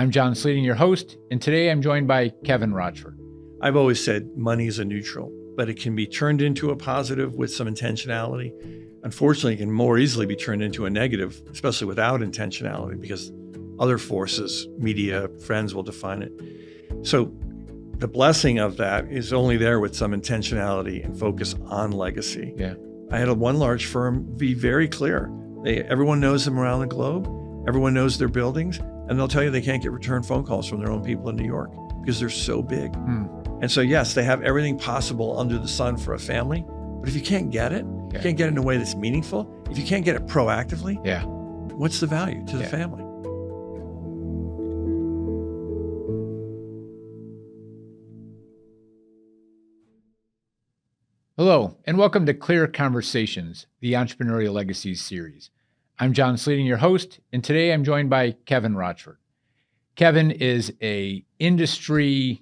I'm John Sleeting, your host, and today I'm joined by Kevin Rochford. I've always said money is a neutral, but it can be turned into a positive with some intentionality. Unfortunately, it can more easily be turned into a negative, especially without intentionality, because other forces, media, friends will define it. So the blessing of that is only there with some intentionality and focus on legacy. Yeah. I had one large firm be very clear. Everyone knows them around the globe. Everyone knows their buildings, and they'll tell you they can't get return phone calls from their own people in New York because they're so big. And so, yes, they have everything possible under the sun for a family, but if you can't get it, you can't get it in a way that's meaningful, if you can't get it proactively, what's the value to the family? Hello, and welcome to Clear Conversations, the Entrepreneurial Legacies series. I'm John Sleeting, your host, and today I'm joined by Kevin Rochford. Kevin is an industry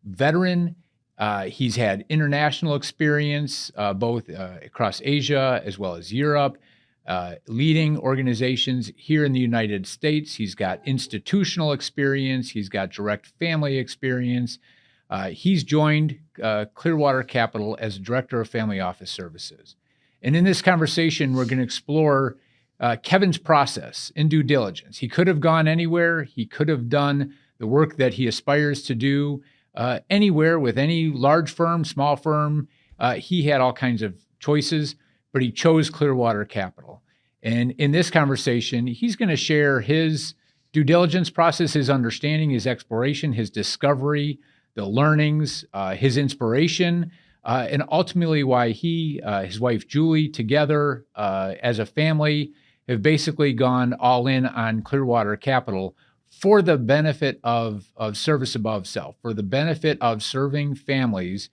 veteran. He's had international experience, both across Asia as well as Europe, leading organizations here in the United States. He's got institutional experience. He's got direct family experience. He's joined Clearwater Capital as Director of Family Office Services. And in this conversation, we're going to explore Kevin's process in due diligence. He could have gone anywhere. He could have done the work that he aspires to do anywhere with any large firm, small firm. He had all kinds of choices, but he chose Clearwater Capital. And in this conversation, he's going to share his due diligence process, his understanding, his exploration, his discovery, the learnings, his inspiration, and ultimately why he, his wife Julie, together as a family, have basically gone all in on Clearwater Capital for the benefit of service above self, for the benefit of serving families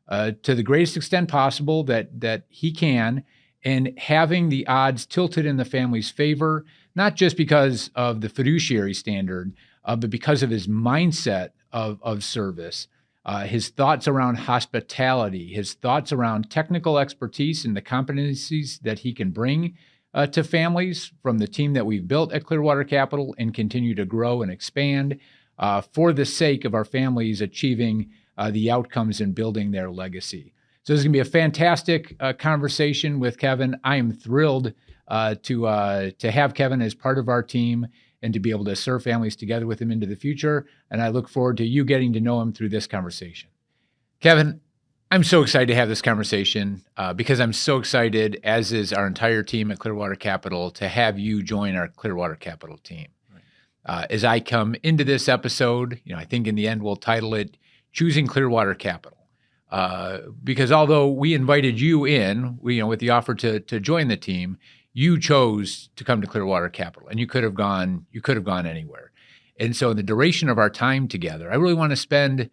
to the greatest extent possible that he can, and having the odds tilted in the family's favor, not just because of the fiduciary standard, but because of his mindset of service, his thoughts around hospitality, his thoughts around technical expertise and the competencies that he can bring to families from the team that we've built at Clearwater Capital and continue to grow and expand for the sake of our families achieving the outcomes and building their legacy. So this is going to be a fantastic conversation with Kevin. I am thrilled to have Kevin as part of our team and to be able to serve families together with him into the future. And I look forward to you getting to know him through this conversation. Kevin, I'm so excited to have this conversation because I'm so excited, as is our entire team at Clearwater Capital, to have you join our Clearwater Capital team. Right. As I come into this episode, I think in the end we'll title it Choosing Clearwater Capital. Because although we invited you in, with the offer to join the team, you chose to come to Clearwater Capital, and you could have gone anywhere. And so in the duration of our time together, I really want to spend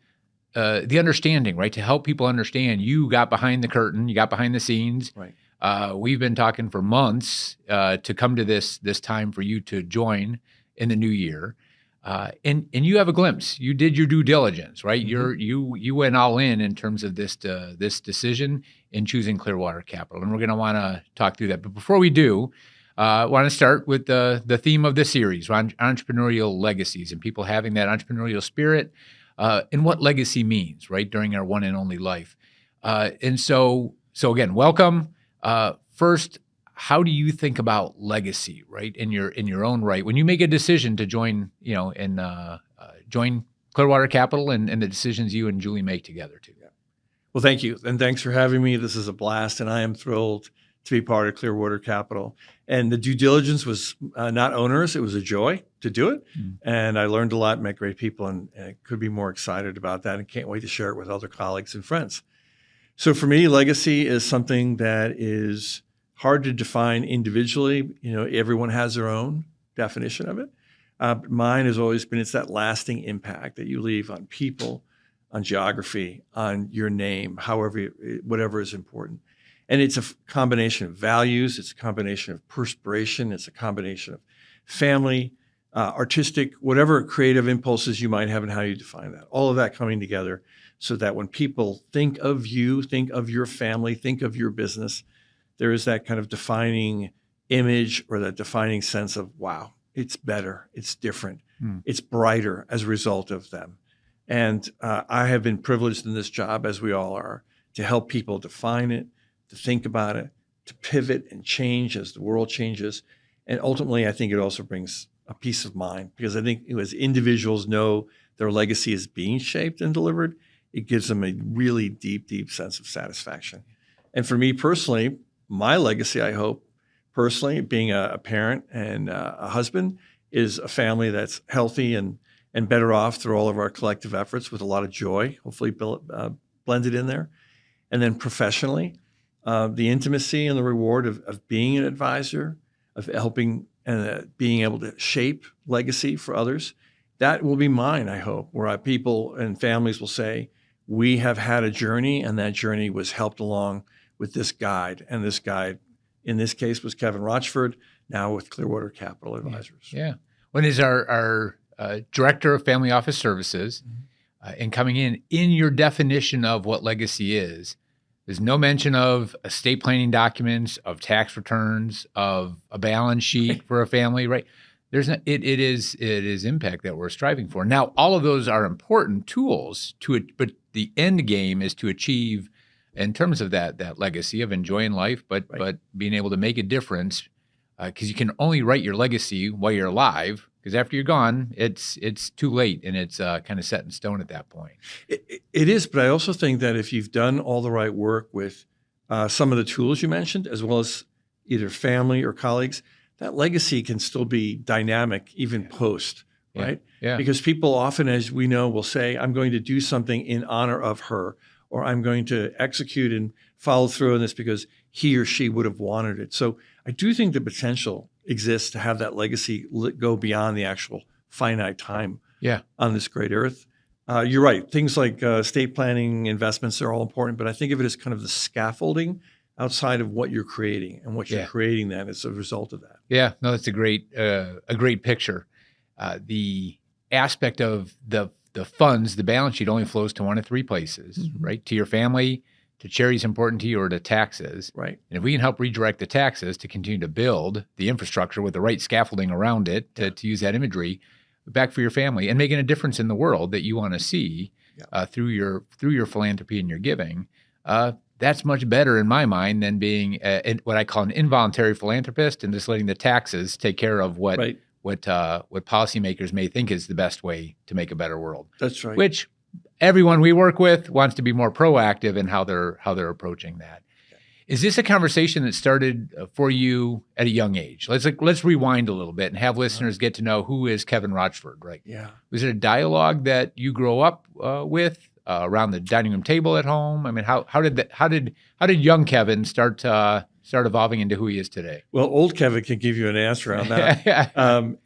the understanding, right, to help people understand you got behind the curtain, you got behind the scenes. Right. We've been talking for months to come to this time for you to join in the new year. And you have a glimpse. You did your due diligence, right? Mm-hmm. You went all in terms of this decision in choosing Clearwater Capital, and we're going to want to talk through that. But before we do, I want to start with the theme of this series, entrepreneurial legacies, and people having that entrepreneurial spirit, and what legacy means, right, during our one and only life. And so again, welcome. First, how do you think about legacy, right, in your own right, when you make a decision to join, join Clearwater Capital and the decisions you and Julie make together too? Yeah. Well, thank you, and thanks for having me. This is a blast, and I am thrilled to be part of Clearwater Capital. And the due diligence was not onerous; it was a joy to do it, and I learned a lot, met great people, and could be more excited about that, and can't wait to share it with other colleagues and friends. So for me, legacy is something that is hard to define individually. Everyone has their own definition of it. Mine has always been, it's that lasting impact that you leave on people, on geography, on your name, whatever is important. And it's a combination of values. It's a combination of perspiration. It's a combination of family, artistic, whatever creative impulses you might have and how you define that. All of that coming together so that when people think of you, think of your family, think of your business, there is that kind of defining image or that defining sense of, wow, it's better, it's different. it's brighter as a result of them. And I have been privileged in this job, as we all are, to help people define it, to think about it, to pivot and change as the world changes. And ultimately, I think it also brings a peace of mind, because I think as individuals know their legacy is being shaped and delivered, it gives them a really deep, deep sense of satisfaction. And for me personally, my legacy, I hope, personally, being a parent and a husband, is a family that's healthy and better off through all of our collective efforts, with a lot of joy, hopefully blended in there. And then professionally, the intimacy and the reward of being an advisor, of helping and being able to shape legacy for others, that will be mine, I hope, where people and families will say, we have had a journey, and that journey was helped along with this guide. And this guide, in this case, was Kevin Rochford, now with Clearwater Capital Advisors. Yeah. When is our Director of Family Office Services, and coming in your definition of what legacy is, there's no mention of estate planning documents, of tax returns, of a balance sheet for a family, right? There's no, it is impact that we're striving for. Now, all of those are important tools to it, but the end game is to achieve, in terms of that legacy of enjoying life, but being able to make a difference, because you can only write your legacy while you're alive. Because after you're gone, it's too late, and it's kind of set in stone at that point. It is, but I also think that if you've done all the right work with some of the tools you mentioned, as well as either family or colleagues, that legacy can still be dynamic even post, right? Yeah. Because people often, as we know, will say, I'm going to do something in honor of her, or I'm going to execute and follow through on this because he or she would have wanted it. So I do think the potential exists to have that legacy go beyond the actual finite time on this great earth. You're right. Things like estate planning, investments are all important, but I think of it as kind of the scaffolding outside of what you're creating, and what you're creating then as a result of that. Yeah, no, that's a great picture. The aspect of the funds, the balance sheet only flows to one of three places, right? To your family, to charities important to you, or to taxes. Right. And if we can help redirect the taxes to continue to build the infrastructure with the right scaffolding around it, to use that imagery, back for your family, and making a difference in the world that you want to see through your philanthropy and your giving, that's much better in my mind than being what I call an involuntary philanthropist and just letting the taxes take care of what policymakers may think is the best way to make a better world. That's right. Which everyone we work with wants to be more proactive in how they're approaching that. Is this a conversation that started for you at a young age? Let's rewind a little bit and have listeners get to know who is Kevin Rochford, right? Yeah. Was it a dialogue that you grew up with around the dining room table at home? I mean, how did young Kevin start evolving into who he is today? Well, old Kevin can give you an answer on that.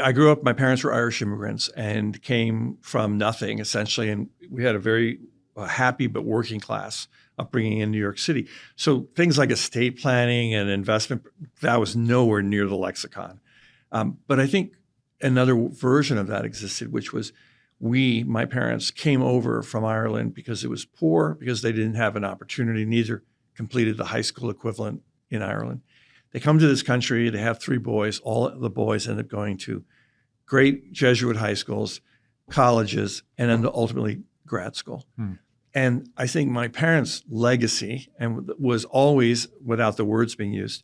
I grew up, my parents were Irish immigrants and came from nothing, essentially, and we had a very happy but working class upbringing in New York City. So things like estate planning and investment, that was nowhere near the lexicon. But I think another version of that existed, which was my parents came over from Ireland because it was poor, because they didn't have an opportunity, neither completed the high school equivalent in Ireland. They come to this country, they have 3 boys, all the boys end up going to great Jesuit high schools, colleges, and then ultimately grad school. And I think my parents' legacy was always, without the words being used,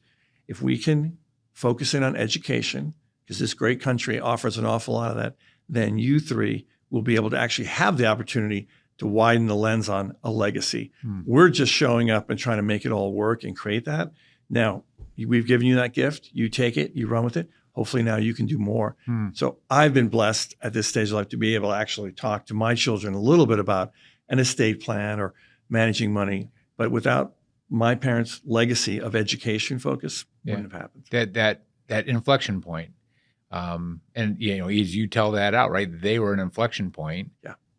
if we can focus in on education, because this great country offers an awful lot of that, then you 3 will be able to actually have the opportunity to widen the lens on a legacy. We're just showing up and trying to make it all work and create that. Now, we've given you that gift. You take it, you run with it. Hopefully now you can do more. So I've been blessed at this stage of life to be able to actually talk to my children a little bit about an estate plan or managing money. But without my parents' legacy of education focus, wouldn't have happened. That inflection point. And as you tell that out, right? They were an inflection point,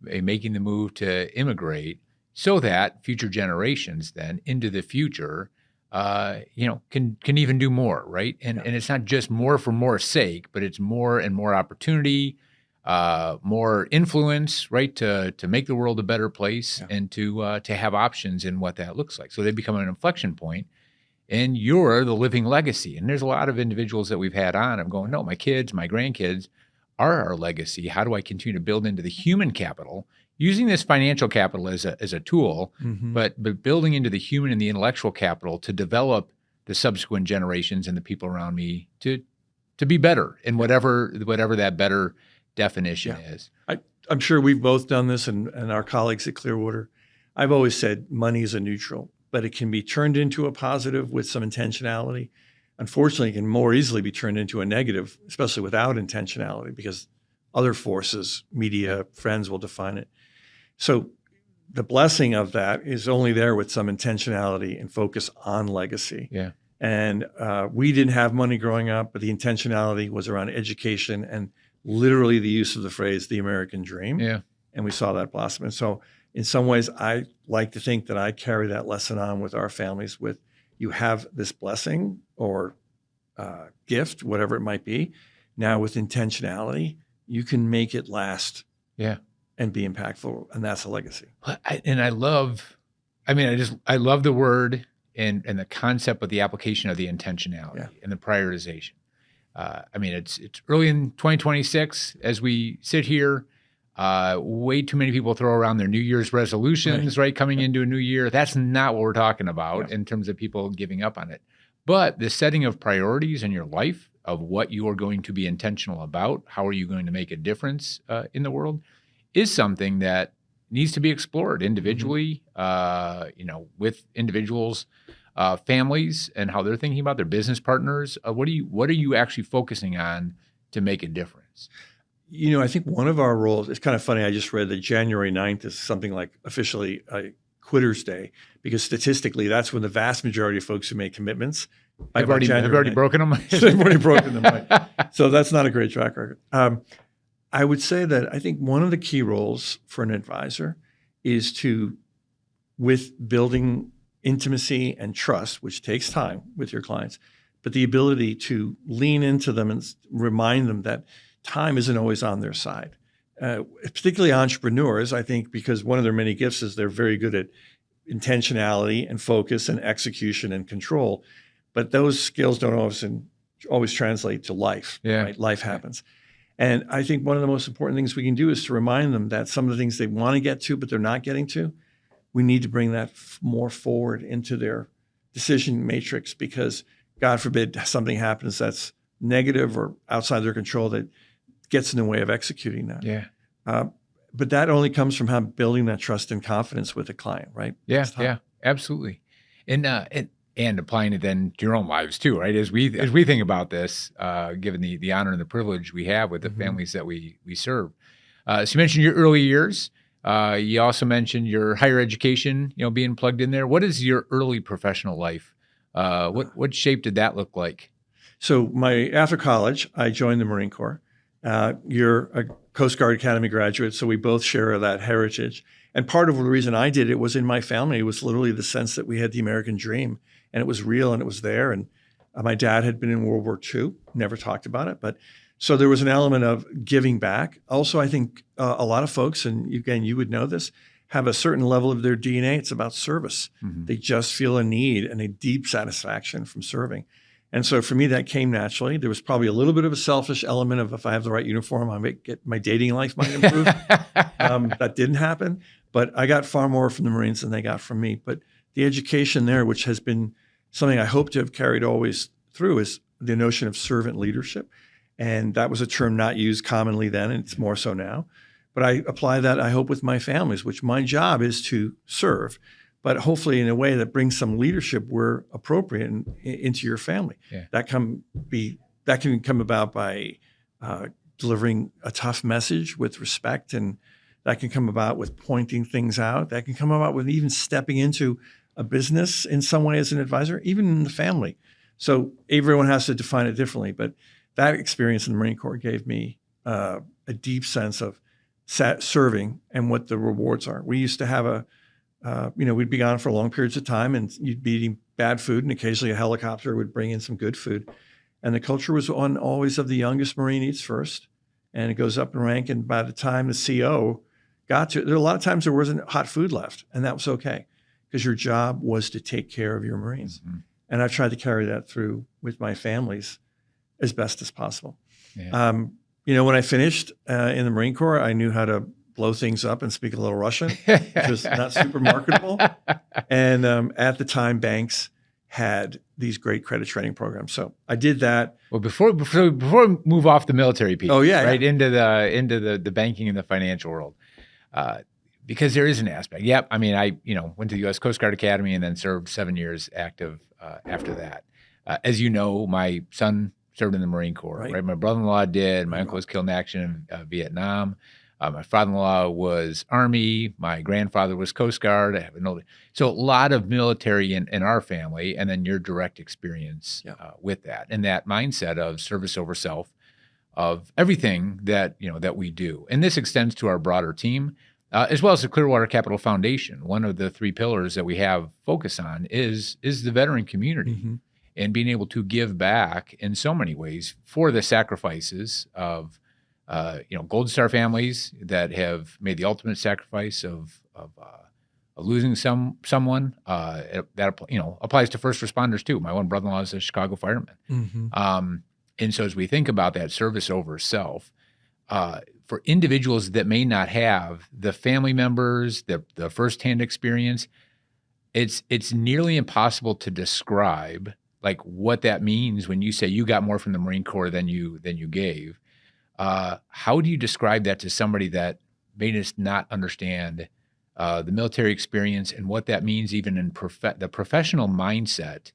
making the move to immigrate, so that future generations then into the future, can even do more, right? And it's not just more for more sake, but it's more and more opportunity, more influence, right? To make the world a better place, and to have options in what that looks like. So they become an inflection point. And you're the living legacy. And there's a lot of individuals that we've had on. I'm going, no, my kids, my grandkids are our legacy? How do I continue to build into the human capital, using this financial capital as a tool, but building into the human and the intellectual capital to develop the subsequent generations and the people around me to be better in whatever that better definition is. I'm sure we've both done this, and our colleagues at Clearwater. I've always said money is a neutral, but it can be turned into a positive with some intentionality. Unfortunately, it can more easily be turned into a negative, especially without intentionality, because other forces, media, friends will define it. So the blessing of that is only there with some intentionality and focus on legacy. Yeah. And we didn't have money growing up, but the intentionality was around education and literally the use of the phrase, the American dream. Yeah. And we saw that blossom. And so in some ways, I like to think that I carry that lesson on with our families with, you have this blessing or gift, whatever it might be. Now with intentionality, you can make it last. Yeah. And be impactful. And that's a legacy. I love the word and the concept of the application of the intentionality and the prioritization. It's early in 2026 as we sit here. Way too many people throw around their New Year's resolutions, right? Coming into a new year. That's not what we're talking about in terms of people giving up on it. But the setting of priorities in your life of what you are going to be intentional about, how are you going to make a difference in the world, is something that needs to be explored individually, with individuals, families, and how they're thinking about their business partners. What are you actually focusing on to make a difference? I think one of our roles, it's kind of funny, I just read that January 9th is something like officially a Quitter's Day, because statistically, that's when the vast majority of folks who make commitments have already broken them. They've already broken them, right? So that's not a great track record. I would say that I think one of the key roles for an advisor is with building intimacy and trust, which takes time with your clients, but the ability to lean into them and remind them that time isn't always on their side. Particularly entrepreneurs, I think, because one of their many gifts is they're very good at intentionality and focus and execution and control, but those skills don't always translate to life. Yeah. Right? Life happens. And I think one of the most important things we can do is to remind them that some of the things they want to get to, but they're not getting to, we need to bring that more forward into their decision matrix, because God forbid something happens that's negative or outside their control that gets in the way of executing that. Yeah. But that only comes from building that trust and confidence with a client, right? Yeah. Yeah, absolutely. And applying it then to your own lives too, right? As we think about this, given the honor and the privilege we have with the families that we serve. So you mentioned your early years. You also mentioned your higher education, being plugged in there. What is your early professional life? What shape did that look like? So after college, I joined the Marine Corps. You're a Coast Guard Academy graduate, so we both share that heritage. And part of the reason I did it was in my family. It was literally the sense that we had the American dream, and it was real and it was there. And my dad had been in World War II, never talked about it. But so there was an element of giving back. Also, I think a lot of folks, and again, you would know this, have a certain level of their DNA. It's about service. They just feel a need and a deep satisfaction from serving. And so for me, that came naturally. There was probably a little bit of a selfish element of, if I have the right uniform, I might get my dating life might improve. That didn't happen. But I got far more from the Marines than they got from me. But the education there, which has been something I hope to have carried always through, is the notion of servant leadership. And that was a term not used commonly then, and it's more so now. But I apply that, I hope, with my families, which my job is to serve, but hopefully in a way that brings some leadership where appropriate into your family. Yeah. That can come about by delivering a tough message with respect, and that can come about with pointing things out. That can come about with even stepping into a business in some way as an advisor, even in the family. So everyone has to define it differently, but that experience in the Marine Corps gave me a deep sense of serving and what the rewards are. We used to have we'd be gone for long periods of time, and you'd be eating bad food, and occasionally a helicopter would bring in some good food. And the culture was always of the youngest Marine eats first, and it goes up in rank. And by the time the CO got to, there were a lot of times there wasn't hot food left, and that was okay, because your job was to take care of your Marines. And I've tried to carry that through with my families as best as possible. Yeah. When I finished in the Marine Corps, I knew how to blow things up and speak a little Russian, which was not super marketable. And at the time, banks had these great credit training programs. So I did that. Well, before we move off the military piece, yeah. into the banking and the financial world, because there is an aspect. Yep. I mean, I went to the U.S. Coast Guard Academy and then served 7 years active after that. As you know, my son served in the Marine Corps. Right. My brother-in-law did. My uncle was killed in action in Vietnam. My father-in-law was Army. My grandfather was Coast Guard. I have an older, so a lot of military in our family, and then your direct experience with that, and that mindset of service over self, of everything that that we do, and this extends to our broader team, as well as the Clearwater Capital Foundation. One of the 3 pillars that we have focus on is the veteran community, and being able to give back in so many ways for the sacrifices of Gold Star families that have made the ultimate sacrifice of losing someone. That applies to first responders too. My one brother-in-law is a Chicago fireman, and so as we think about that service over self, for individuals that may not have the family members, the firsthand experience, it's nearly impossible to describe like what that means when you say you got more from the Marine Corps than you gave. How do you describe that to somebody that may just not understand the military experience and what that means, even in the professional mindset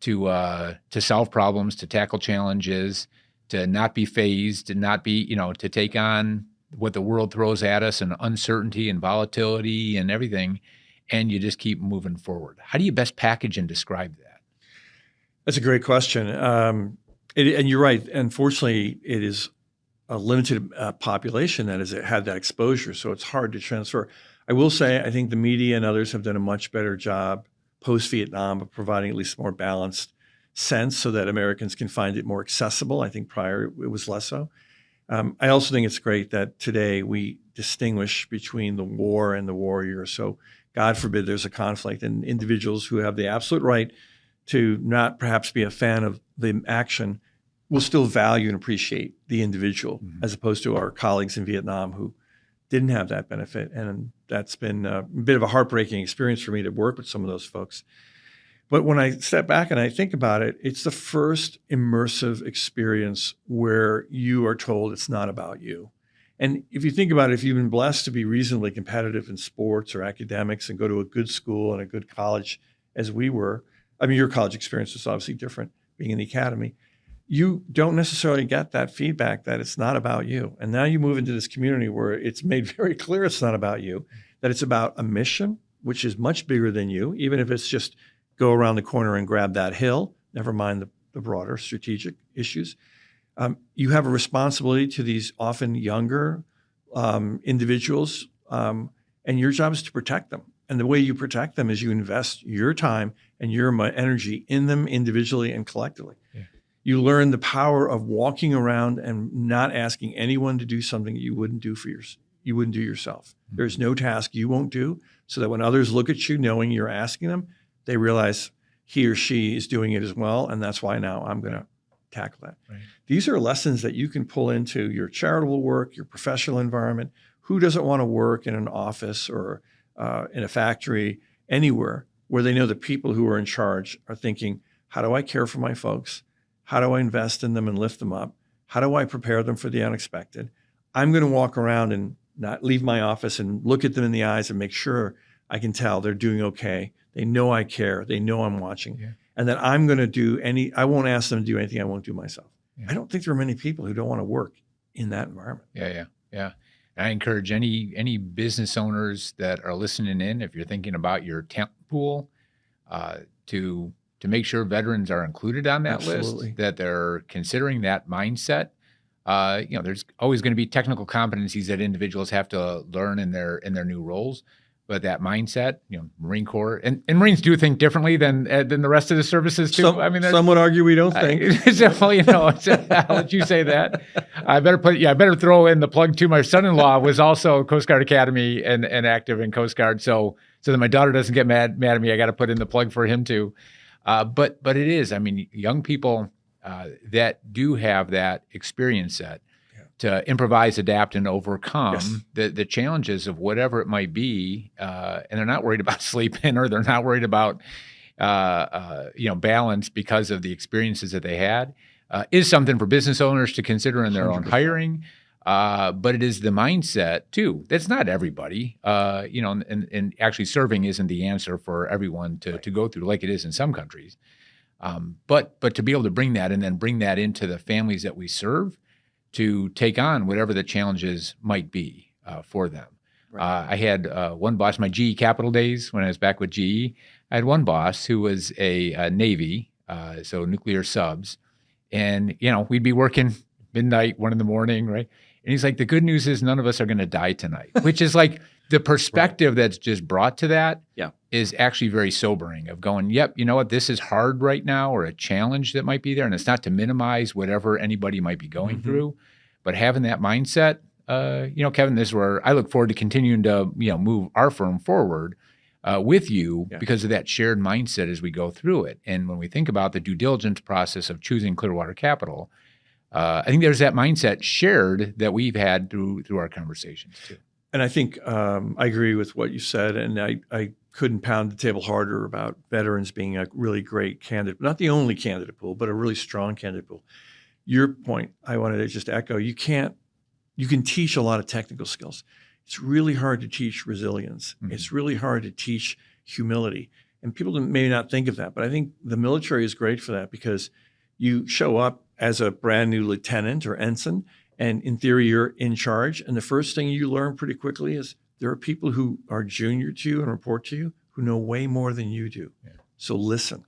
to solve problems, to tackle challenges, to not be phased, to not be, to take on what the world throws at us and uncertainty and volatility and everything, and you just keep moving forward? How do you best package and describe that? That's a great question. And you're right. Unfortunately, it is a limited population that has had that exposure, so it's hard to transfer. I will say, I think the media and others have done a much better job post-Vietnam of providing at least a more balanced sense so that Americans can find it more accessible. I think prior it was less so. I also think it's great that today we distinguish between the war and the warrior. So God forbid there's a conflict, and individuals who have the absolute right to not perhaps be a fan of the action will still value and appreciate the individual, as opposed to our colleagues in Vietnam who didn't have that benefit. And that's been a bit of a heartbreaking experience for me to work with some of those folks. But when I step back and I think about it, it's the first immersive experience where you are told it's not about you. And if you think about it, if you've been blessed to be reasonably competitive in sports or academics and go to a good school and a good college as we were, I mean, your college experience was obviously different being in the academy. You don't necessarily get that feedback that it's not about you. And now you move into this community where it's made very clear it's not about you, that it's about a mission, which is much bigger than you, even if it's just go around the corner and grab that hill, never mind the broader strategic issues. You have a responsibility to these often younger individuals, and your job is to protect them. And the way you protect them is you invest your time and your energy in them individually and collectively. Yeah. You learn the power of walking around and not asking anyone to do something you wouldn't do you wouldn't do yourself. Mm-hmm. There's no task you won't do, so that when others look at you knowing you're asking them, they realize he or she is doing it as well, and that's why now I'm going to tackle that. Right. These are lessons that you can pull into your charitable work, your professional environment. Who doesn't want to work in an office or in a factory, anywhere where they know the people who are in charge are thinking, how do I care for my folks? How do I invest in them and lift them up? How do I prepare them for the unexpected? I'm going to walk around and not leave my office and look at them in the eyes and make sure I can tell they're doing okay. They know I care. They know I'm watching. Yeah. And that I'm going to I won't ask them to do anything I won't do myself. Yeah. I don't think there are many people who don't want to work in that environment. Yeah. I encourage any business owners that are listening in, if you're thinking about your talent pool, to make sure veterans are included on that list, that they're considering that mindset. There's always going to be technical competencies that individuals have to learn in their new roles, but that mindset, Marine Corps and Marines do think differently than the rest of the services too. Some would argue we don't think. I'll let you say that. I better throw in the plug too. My son-in-law was also Coast Guard Academy and active in Coast Guard, so that my daughter doesn't get mad at me. I got to put in the plug for him too. But it is. I mean, young people that do have that experience set, to improvise, adapt, and overcome Yes. the challenges of whatever it might be, and they're not worried about sleeping, or they're not worried about balance because of the experiences that they had, is something for business owners to consider in their own 100%. hiring. But it is the mindset too. That's not everybody, and actually serving isn't the answer for everyone to go through like it is in some countries. But to be able to bring that and then bring that into the families that we serve to take on whatever the challenges might be for them. Right. I had one boss, my GE Capital days when I was back with GE. I had one boss who was a Navy, so nuclear subs, and we'd be working midnight, 1 a.m, right? And he's like, the good news is none of us are going to die tonight, which is like the perspective that's just brought to that Yeah. is actually very sobering of going, yep, you know what, this is hard right now, or a challenge that might be there. And it's not to minimize whatever anybody might be going through, but having that mindset, Kevin, this is where I look forward to continuing to, move our firm forward with you because of that shared mindset as we go through it. And when we think about the due diligence process of choosing Clearwater Capital, I think there's that mindset shared that we've had through our conversations too. And I think I agree with what you said, and I couldn't pound the table harder about veterans being a really great candidate, not the only candidate pool, but a really strong candidate pool. Your point, I wanted to just echo, you can teach a lot of technical skills. It's really hard to teach resilience. Mm-hmm. It's really hard to teach humility. And people may not think of that, but I think the military is great for that because you show up as a brand new lieutenant or ensign, and in theory, you're in charge. And the first thing you learn pretty quickly is there are people who are junior to you and report to you who know way more than you do. Yeah. So listen,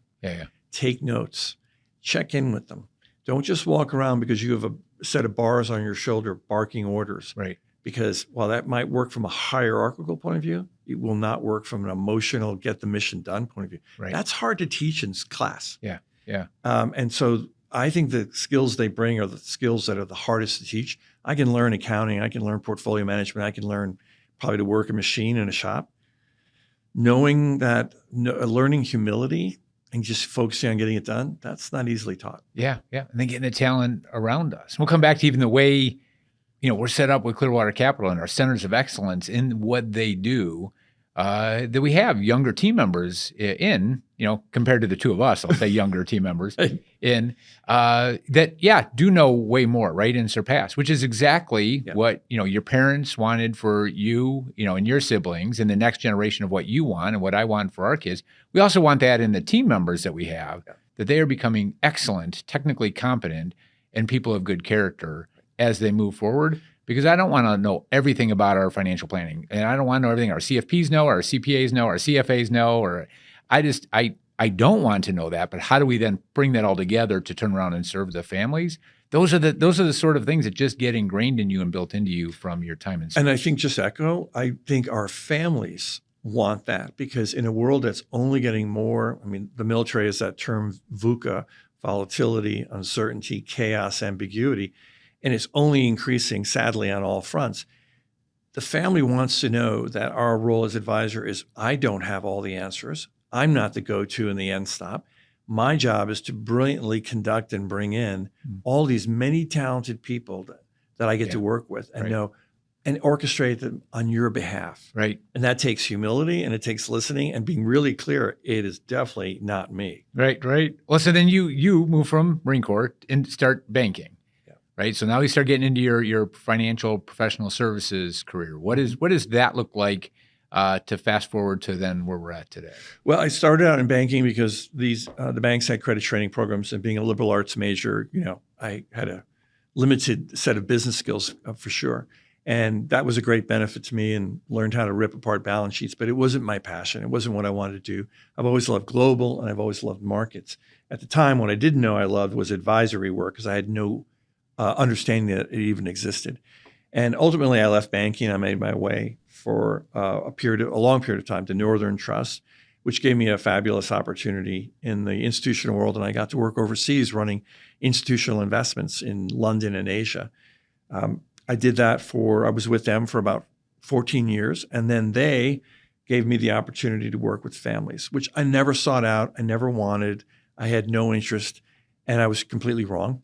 take notes, check in with them. Don't just walk around because you have a set of bars on your shoulder barking orders. Right. Because while that might work from a hierarchical point of view, it will not work from an emotional get the mission done point of view. Right. That's hard to teach in class. Yeah. Yeah. And so I think the skills they bring are the skills that are the hardest to teach. I can learn accounting. I can learn portfolio management. I can learn probably to work a machine in a shop. Knowing that, learning humility and just focusing on getting it done, that's not easily taught. Yeah. Yeah. And then getting the talent around us. We'll come back to even the way, we're set up with Clearwater Capital and our centers of excellence in what they do, that we have younger team members in, compared to the two of us, I'll say younger team members in that, do know way more, right? And surpass, which is exactly what, your parents wanted for you, and your siblings and the next generation of what you want and what I want for our kids. We also want that in the team members that we have, that they are becoming excellent, technically competent, and people of good character as they move forward. Because I don't want to know everything about our financial planning. And I don't want to know everything our CFPs know, our CPAs know, our CFAs know, or I don't want to know that. But how do we then bring that all together to turn around and serve the families? Those are the sort of things that just get ingrained in you and built into you from your time in service. And I think just echo, I think our families want that because in a world that's only getting more, the military has that term VUCA, volatility, uncertainty, chaos, ambiguity. And it's only increasing, sadly, on all fronts. The family wants to know that our role as advisor is, I don't have all the answers. I'm not the go-to and the end stop. My job is to brilliantly conduct and bring in all these many talented people that I get to work with and know and orchestrate them on your behalf. Right. And that takes humility and it takes listening and being really clear. It is definitely not me. Right. Well, so then you move from Marine Corps and start banking. Right. So now we start getting into your financial professional services career. What does that look like to fast forward to then where we're at today? Well, I started out in banking because the banks had credit training programs, and being a liberal arts major, I had a limited set of business skills for sure. And that was a great benefit to me and learned how to rip apart balance sheets, but it wasn't my passion. It wasn't what I wanted to do. I've always loved global and I've always loved markets. At the time, what I didn't know I loved was advisory work because I had no understanding that it even existed. And ultimately, I left banking. I made my way for a long period of time to Northern Trust, which gave me a fabulous opportunity in the institutional world. And I got to work overseas running institutional investments in London and Asia. I did that I was with them for about 14 years. And then they gave me the opportunity to work with families, which I never sought out. I never wanted. I had no interest. And I was completely wrong.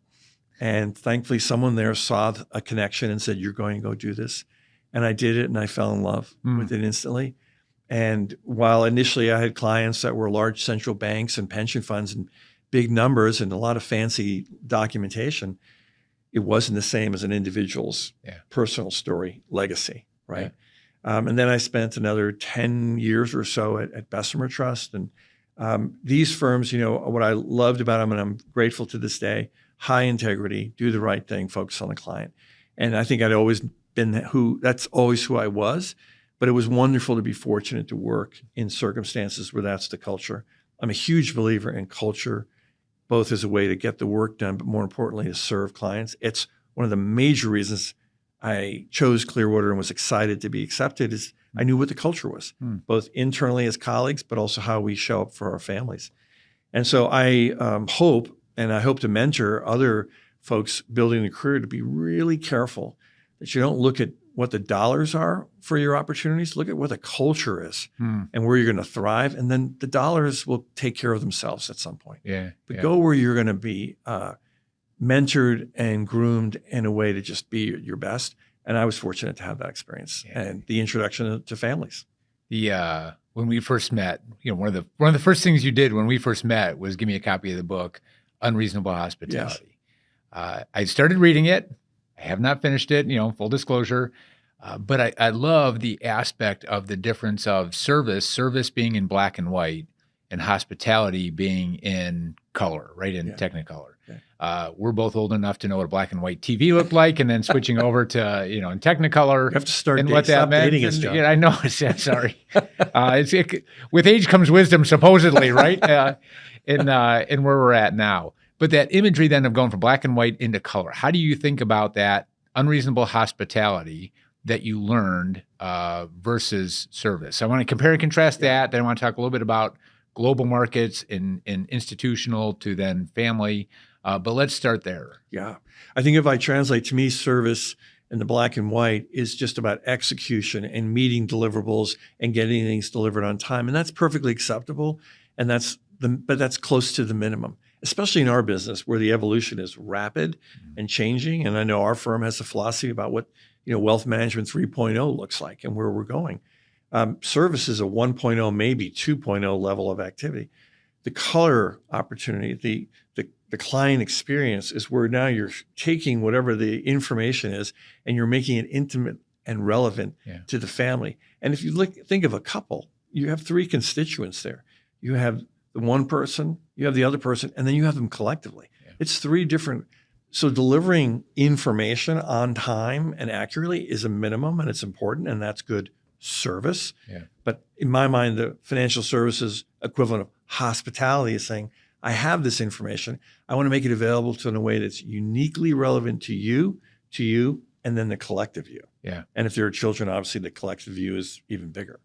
And thankfully, someone there saw a connection and said, "You're going to go do this." And I did it, and I fell in love with it instantly. And while initially I had clients that were large central banks and pension funds and big numbers and a lot of fancy documentation, it wasn't the same as an individual's personal story legacy, right? And then I spent another 10 years or so at Bessemer Trust. And these firms, what I loved about them, and I'm grateful to this day, high integrity, do the right thing, focus on the client. And I think I'd always been that's always who I was. But it was wonderful to be fortunate to work in circumstances where that's the culture. I'm a huge believer in culture, both as a way to get the work done, but more importantly, to serve clients. It's one of the major reasons I chose Clearwater and was excited to be accepted is I knew what the culture was, both internally as colleagues, but also how we show up for our families. And so I hope to mentor other folks building a career to be really careful that you don't look at what the dollars are for your opportunities. Look at what the culture is and where you're going to thrive. And then the dollars will take care of themselves at some point. But go where you're going to be mentored and groomed in a way to just be your best. And I was fortunate to have that experience and the introduction to families. When we first met, one of the first things you did when we first met was give me a copy of the book, Unreasonable Hospitality. I started reading it. I have not finished it, full disclosure. But I love the aspect of the difference of service being in black and white and hospitality being in color, right? In Technicolor. We're both old enough to know what a black and white TV looked like, and then switching over to, in Technicolor. You have to start and what that meant. dating us, John. I know. Sorry. With age comes wisdom, supposedly, right? And where we're at now. But that imagery then of going from black and white into color, how do you think about that unreasonable hospitality that you learned versus service? I want to compare and contrast that. Then I want to talk a little bit about global markets and institutional to then family. But let's start there. Yeah. I think if I translate, to me, service in the black and white is just about execution and meeting deliverables and getting things delivered on time. And that's perfectly acceptable. And but that's close to the minimum, especially in our business where the evolution is rapid and changing. And I know our firm has a philosophy about what wealth management 3.0 looks like and where we're going. Service is a 1.0, maybe 2.0 level of activity. The color opportunity, the client experience is where now you're taking whatever the information is and you're making it intimate and relevant to the family. And if you think of a couple, you have three constituents there. You have the one person, you have the other person, and then you have them collectively. It's three different. So delivering information on time and accurately is a minimum, and it's important, and that's good service. But in my mind, the financial services equivalent of hospitality is saying, I have this information. I want to make it available in a way that's uniquely relevant to you, and then the collective you. And if there are children, obviously the collective you is even bigger.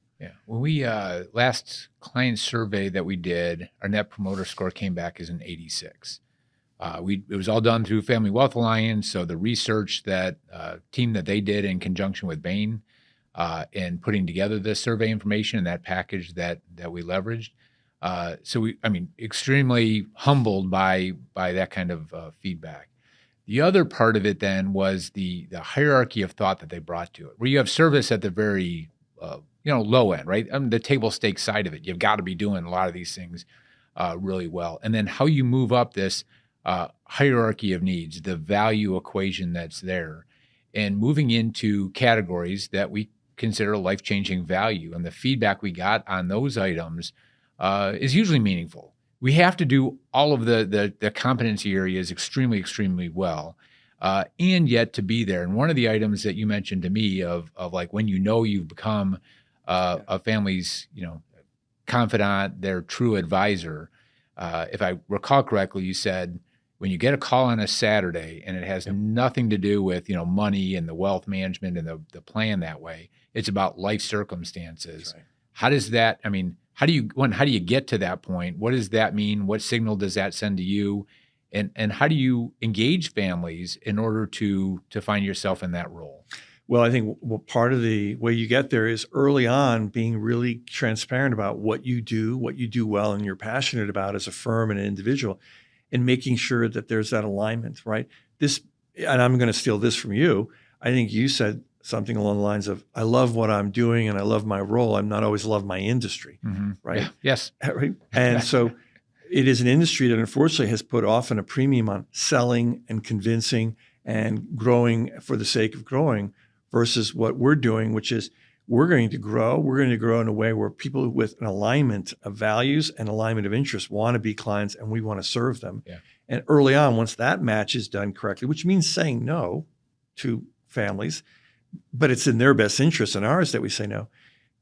When we last client survey that we did, our net promoter score came back as an 86. It was all done through Family Wealth Alliance. So the research that team that they did in conjunction with Bain in putting together the survey information and that package that we leveraged. So extremely humbled by that kind of feedback. The other part of it then was the hierarchy of thought that they brought to it, where you have service at the very low end, right? The table stakes side of it. You've got to be doing a lot of these things really well. And then how you move up this hierarchy of needs, the value equation that's there, and moving into categories that we consider life-changing value. And the feedback we got on those items is usually meaningful. We have to do all of the competency areas extremely, extremely well, and yet to be there. And one of the items that you mentioned to me of like when you've become a family's confidant, their true advisor. If I recall correctly, you said when you get a call on a Saturday and it has nothing to do with money and the wealth management and the plan that way, it's about life circumstances. Right. How does that? How do you get to that point? What does that mean? What signal does that send to you? And how do you engage families in order to find yourself in that role? Well, I think part of the way you get there is early on being really transparent about what you do well, and you're passionate about as a firm and an individual, and making sure that there's that alignment, right? this, and I'm going to steal this from you. I think you said something along the lines of, I love what I'm doing and I love my role. I'm not always love my industry, right? Yeah. Yes. Right? And so it is an industry that unfortunately has put often a premium on selling and convincing and growing for the sake of growing versus what we're doing, which is we're going to grow. We're going to grow in a way where people with an alignment of values and alignment of interests want to be clients and we want to serve them. Yeah. And early on, once that match is done correctly, which means saying no to families, but it's in their best interest and ours that we say no,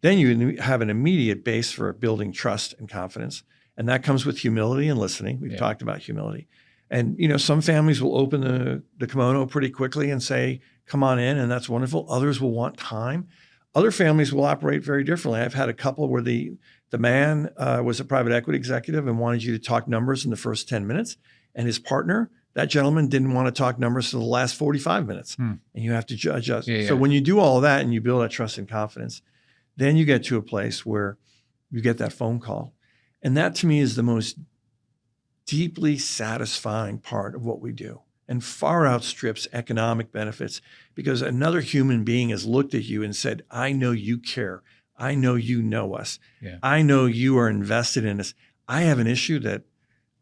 then you have an immediate base for building trust and confidence. And that comes with humility and listening. We've talked about humility. And, some families will open the kimono pretty quickly and say, come on in, and that's wonderful. Others will want time. Other families will operate very differently. I've had a couple where the man was a private equity executive and wanted you to talk numbers in the first 10 minutes. And his partner, that gentleman, didn't want to talk numbers for the last 45 minutes. And you have to adjust. So when you do all of that and you build that trust and confidence, then you get to a place where you get that phone call. And that to me is the most deeply satisfying part of what we do and far outstrips economic benefits because another human being has looked at you and said, I know you care. I know you know us. Yeah. I know you are invested in us. I have an issue that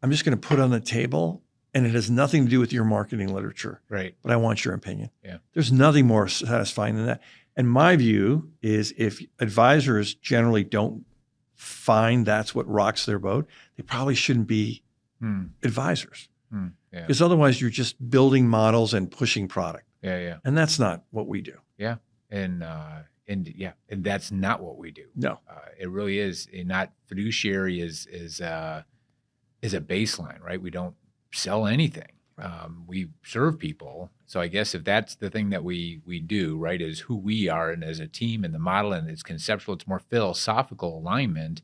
I'm just going to put on the table and it has nothing to do with your marketing literature. Right. But I want your opinion. Yeah. There's nothing more satisfying than that. And my view is if advisors generally don't find that's what rocks their boat, they probably shouldn't be advisors. Because otherwise you're just building models and pushing product. Yeah. And that's not what we do. Yeah. And that's not what we do. No. It really is not fiduciary is a baseline, right? We don't sell anything. We serve people. So I guess if that's the thing that we do, right, is who we are and as a team and the model and it's conceptual, it's more philosophical alignment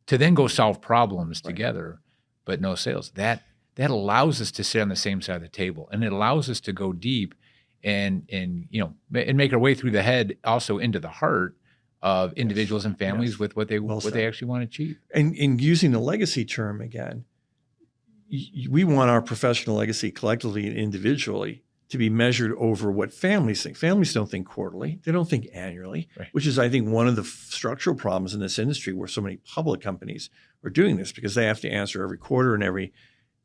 to then go solve problems together, but no sales. That allows us to sit on the same side of the table and it allows us to go deep and make our way through the head also into the heart of individuals and families with what they actually want to achieve. And in using the legacy term again, we want our professional legacy collectively and individually to be measured over what families think. Families don't think quarterly. They don't think annually, which is, I think, one of the structural problems in this industry where so many public companies are doing this because they have to answer every quarter and every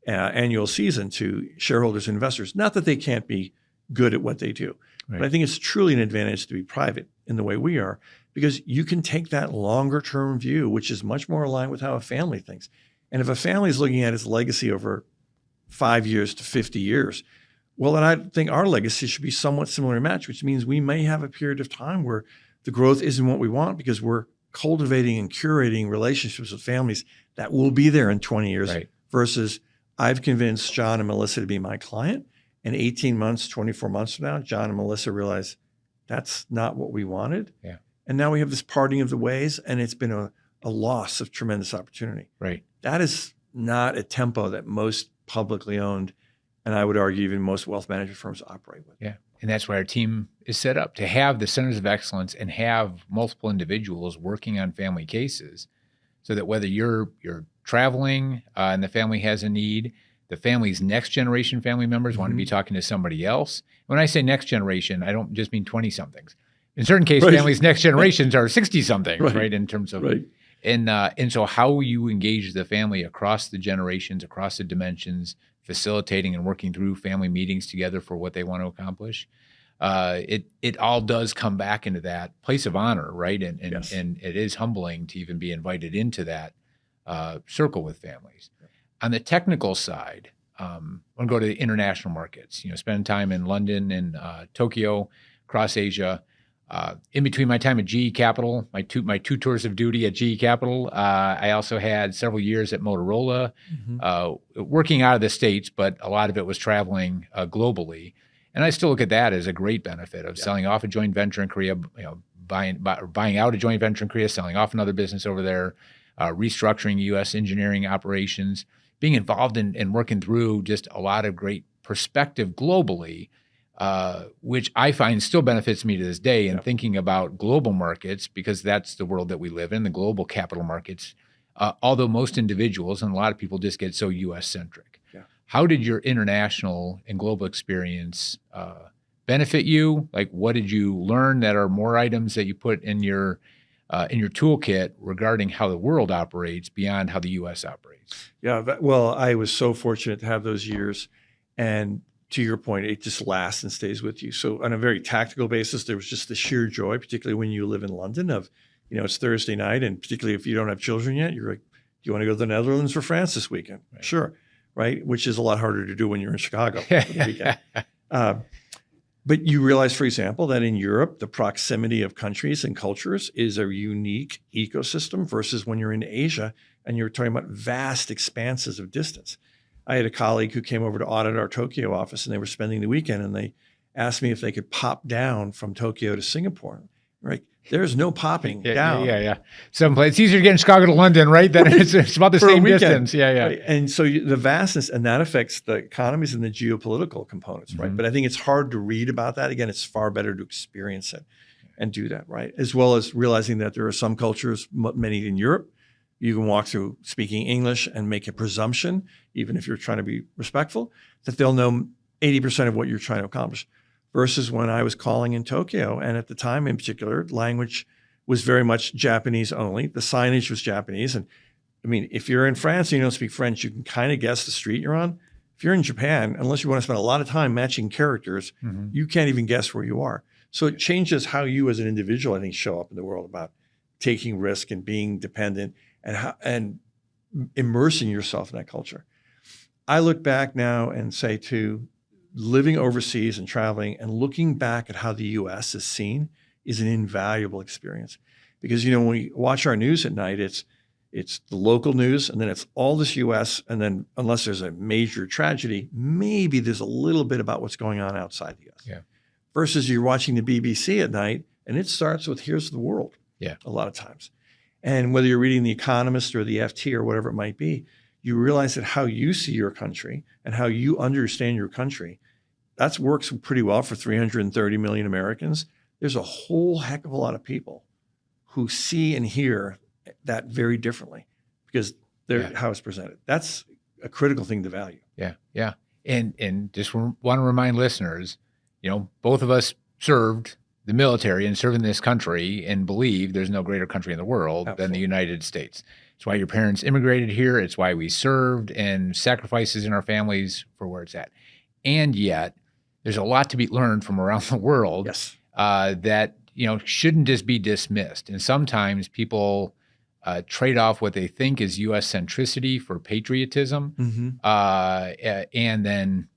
annual season to shareholders and investors. Not that they can't be good at what they do, but I think it's truly an advantage to be private in the way we are because you can take that longer term view, which is much more aligned with how a family thinks. And if a family is looking at its legacy over 5 years to 50 years, well, then I think our legacy should be somewhat similar in match, which means we may have a period of time where the growth isn't what we want because we're cultivating and curating relationships with families that will be there in 20 years versus I've convinced John and Melissa to be my client. And 18 months, 24 months from now, John and Melissa realize that's not what we wanted. Yeah. And now we have this parting of the ways and it's been a loss of tremendous opportunity. Right. That is not a tempo that most publicly owned, and I would argue even most wealth management firms operate with. Yeah. And that's why our team is set up to have the centers of excellence and have multiple individuals working on family cases so that whether you're traveling and the family has a need, the family's next generation family members want to be talking to somebody else. When I say next generation, I don't just mean 20-somethings. In certain cases, families' next generations are 60-somethings, right? In terms of and so how you engage the family across the generations, across the dimensions, facilitating and working through family meetings together for what they want to accomplish. It all does come back into that place of honor, right? And it is humbling to even be invited into that circle with families. On the technical side, I'm going to go to the international markets. Spend time in London and Tokyo, across Asia. In between my time at GE Capital, my two tours of duty at GE Capital, I also had several years at Motorola, working out of the States, but a lot of it was traveling globally. And I still look at that as a great benefit of selling off a joint venture in Korea, buying out a joint venture in Korea, selling off another business over there, restructuring U.S. engineering operations, being involved in working through just a lot of great perspective globally. Which I find still benefits me to this day in thinking about global markets because that's the world that we live in, the global capital markets, although most individuals and a lot of people just get so U.S. centric. how did your international and global experience benefit you? Like, what did you learn that are more items that you put in your toolkit regarding how the world operates beyond how the U.S. operates? Yeah, well, I was so fortunate to have those years. And to your point, it just lasts and stays with you. So on a very tactical basis, there was just the sheer joy, particularly when you live in London, of, it's Thursday night, and particularly if you don't have children yet, you're like, do you want to go to the Netherlands or France this weekend? Right. Sure, right? Which is a lot harder to do when you're in Chicago for the weekend. But you realize, for example, that in Europe, the proximity of countries and cultures is a unique ecosystem versus when you're in Asia and you're talking about vast expanses of distance. I had a colleague who came over to audit our Tokyo office, and they were spending the weekend, and they asked me if they could pop down from Tokyo to Singapore. Right? There's no popping down. Yeah. It's easier to get in Chicago to London, right? Then it's about the same distance. Yeah. Right? And so the vastness, and that affects the economies and the geopolitical components, right? But I think it's hard to read about that. Again, it's far better to experience it and do that, right? As well as realizing that there are some cultures, many in Europe, you can walk through speaking English and make a presumption, even if you're trying to be respectful, that they'll know 80% of what you're trying to accomplish. Versus when I was calling in Tokyo, and at the time in particular, language was very much Japanese only. The signage was Japanese. And I mean, if you're in France and you don't speak French, you can kind of guess the street you're on. If you're in Japan, unless you want to spend a lot of time matching characters, you can't even guess where you are. So it changes how you as an individual, I think, show up in the world about taking risk and being dependent and immersing yourself in that culture. I look back now and say, to living overseas and traveling and looking back at how the U.S. is seen is an invaluable experience. Because, when we watch our news at night, it's the local news, and then it's all this U.S., and then unless there's a major tragedy, maybe there's a little bit about what's going on outside the U.S. Yeah. Versus you're watching the BBC at night, and it starts with here's the world. Yeah. A lot of times. And whether you're reading The Economist or the FT or whatever it might be, you realize that how you see your country and how you understand your country, that works pretty well for 330 million Americans. There's a whole heck of a lot of people who see and hear that very differently because they're how it's presented. That's a critical thing to value. Yeah. And just want to remind listeners, both of us served the military and serve in this country and believe there's no greater country in the world than the United States. It's why your parents immigrated here. It's why we served and sacrifices in our families for where it's at. And yet there's a lot to be learned from around the world that, shouldn't just be dismissed. And sometimes people trade off what they think is U.S. centricity for patriotism and then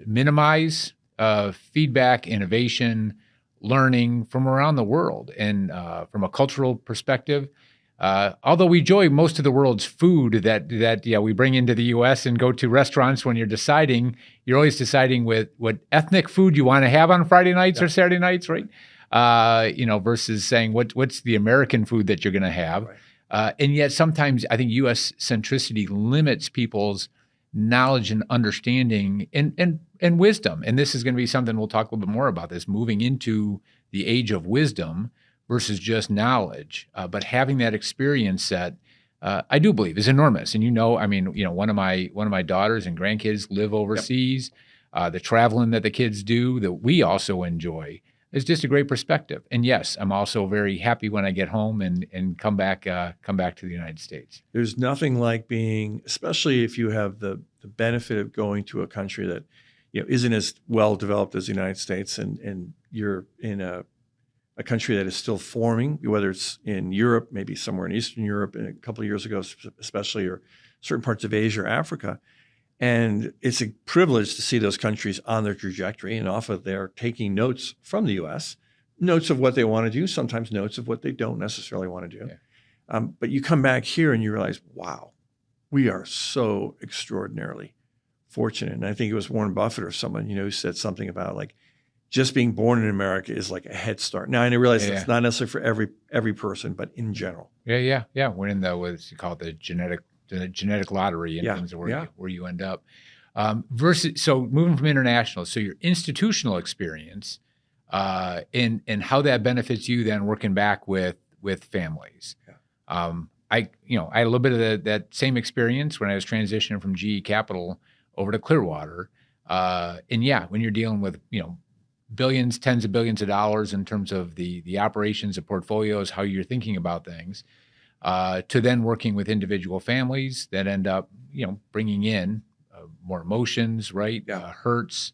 minimize feedback, innovation, learning from around the world. And from a cultural perspective, although we enjoy most of the world's food that we bring into the U.S. and go to restaurants, when you're always deciding with what ethnic food you want to have on Friday nights or Saturday nights, right? Versus saying what's the American food that you're going to have. Right. And yet sometimes I think U.S. centricity limits people's knowledge and understanding and wisdom. And this is going to be something we'll talk a little bit more about, this moving into the age of wisdom versus just knowledge. But having that experience set, I do believe is enormous. And one of my daughters and grandkids live overseas. The traveling that the kids do that we also enjoy is just a great perspective. And yes, I'm also very happy when I get home and come back to the United States. There's nothing like being, especially if you have the benefit of going to a country that isn't as well developed as the United States, and you're in a country that is still forming, whether it's in Europe, maybe somewhere in Eastern Europe, and a couple of years ago, especially, or certain parts of Asia or Africa. And it's a privilege to see those countries on their trajectory, and often they're taking notes from the U.S., notes of what they want to do, sometimes notes of what they don't necessarily want to do. Yeah. But you come back here and you realize, wow, we are so extraordinarily fortunate. And I think it was Warren Buffett or someone, who said something about like, just being born in America is like a head start. Now, I realize it's not necessarily for every person, but in general. Yeah. Winning what you call it, the genetic lottery and things where you end up. Versus, so moving from international, so your institutional experience and how that benefits you then working back with families. Yeah. I had a little bit of that same experience when I was transitioning from GE Capital over to Clearwater. And yeah, when you're dealing with, billions, tens of billions of dollars in terms of the operations of portfolios, how you're thinking about things, to then working with individual families that end up, bringing in more emotions, right? Yeah. Hurts,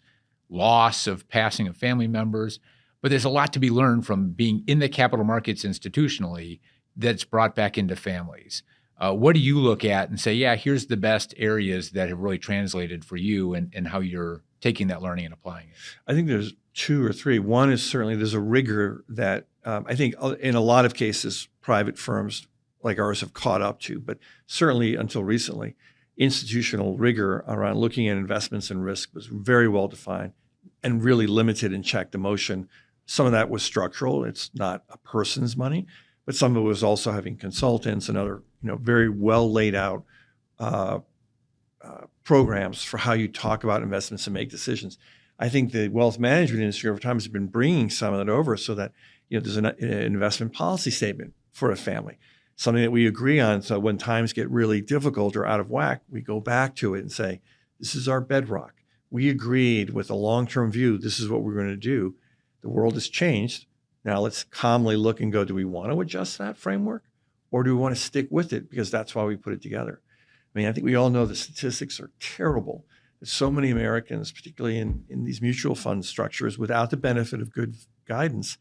loss of passing of family members. But there's a lot to be learned from being in the capital markets institutionally that's brought back into families. What do you look at and say, yeah, here's the best areas that have really translated for you and how you're taking that learning and applying it? I think there's two or three. One is certainly there's a rigor that I think in a lot of cases, private firms like ours have caught up to, but certainly until recently, institutional rigor around looking at investments and risk was very well defined and really limited and checked emotion. Some of that was structural. It's not a person's money, but some of it was also having consultants and other, very well laid out programs for how you talk about investments and make decisions. I think the wealth management industry over time has been bringing some of that over so that, there's an investment policy statement for a family, something that we agree on. So when times get really difficult or out of whack, we go back to it and say, this is our bedrock. We agreed with a long-term view. This is what we're going to do. The world has changed. Now let's calmly look and go, do we want to adjust that framework or do we want to stick with it because that's why we put it together? I mean, I think we all know the statistics are terrible. There's so many Americans, particularly in these mutual fund structures, without the benefit of good guidance,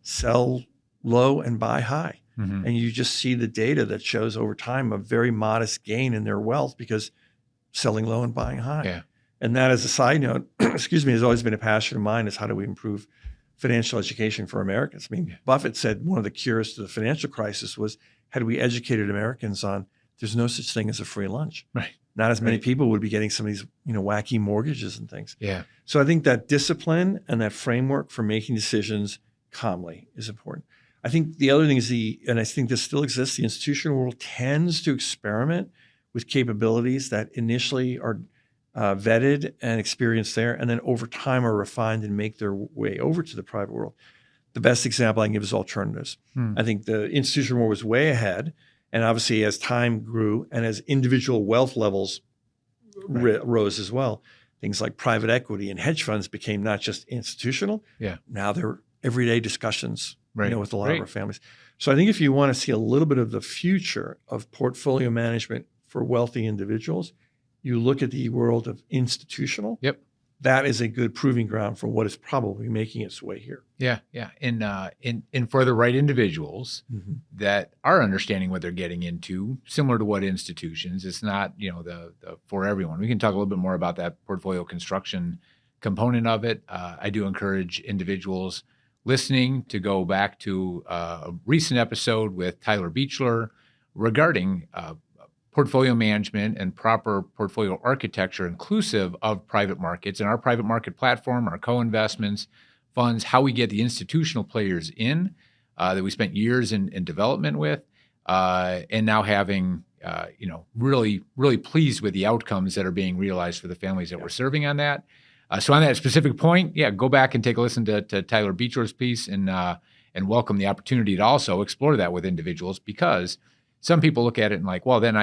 sell low and buy high. Mm-hmm. And you just see the data that shows over time a very modest gain in their wealth because selling low and buying high. Yeah. And that, as a side note, has always been a passion of mine, is how do we improve financial education for Americans? I mean, Buffett said one of the cures to the financial crisis was, had we educated Americans on there's no such thing as a free lunch. Right. Not as many people would be getting some of these, wacky mortgages and things. Yeah. So I think that discipline and that framework for making decisions calmly is important. I think the other thing is and I think this still exists, the institutional world tends to experiment with capabilities that initially are vetted and experienced there, and then over time are refined and make their way over to the private world. The best example I can give is alternatives. I think the institutional world was way ahead. And obviously, as time grew and as individual wealth levels rose as well, things like private equity and hedge funds became not just institutional. Yeah. Now they're everyday discussions, with a lot of our families. So I think if you want to see a little bit of the future of portfolio management for wealthy individuals, you look at the world of institutional. Yep. That is a good proving ground for what is probably making its way here. Yeah, yeah. And for the right individuals that are understanding what they're getting into, similar to what institutions, it's not, the for everyone. We can talk a little bit more about that portfolio construction component of it. I do encourage individuals listening to go back to a recent episode with Tyler Beachler regarding portfolio management and proper portfolio architecture inclusive of private markets and our private market platform, our co-investments, funds, how we get the institutional players in that we spent years in development with, and now having, really, really pleased with the outcomes that are being realized for the families that we're serving on that. So on that specific point, go back and take a listen to Tyler Beachler's piece and welcome the opportunity to also explore that with individuals, because some people look at it and like, well, then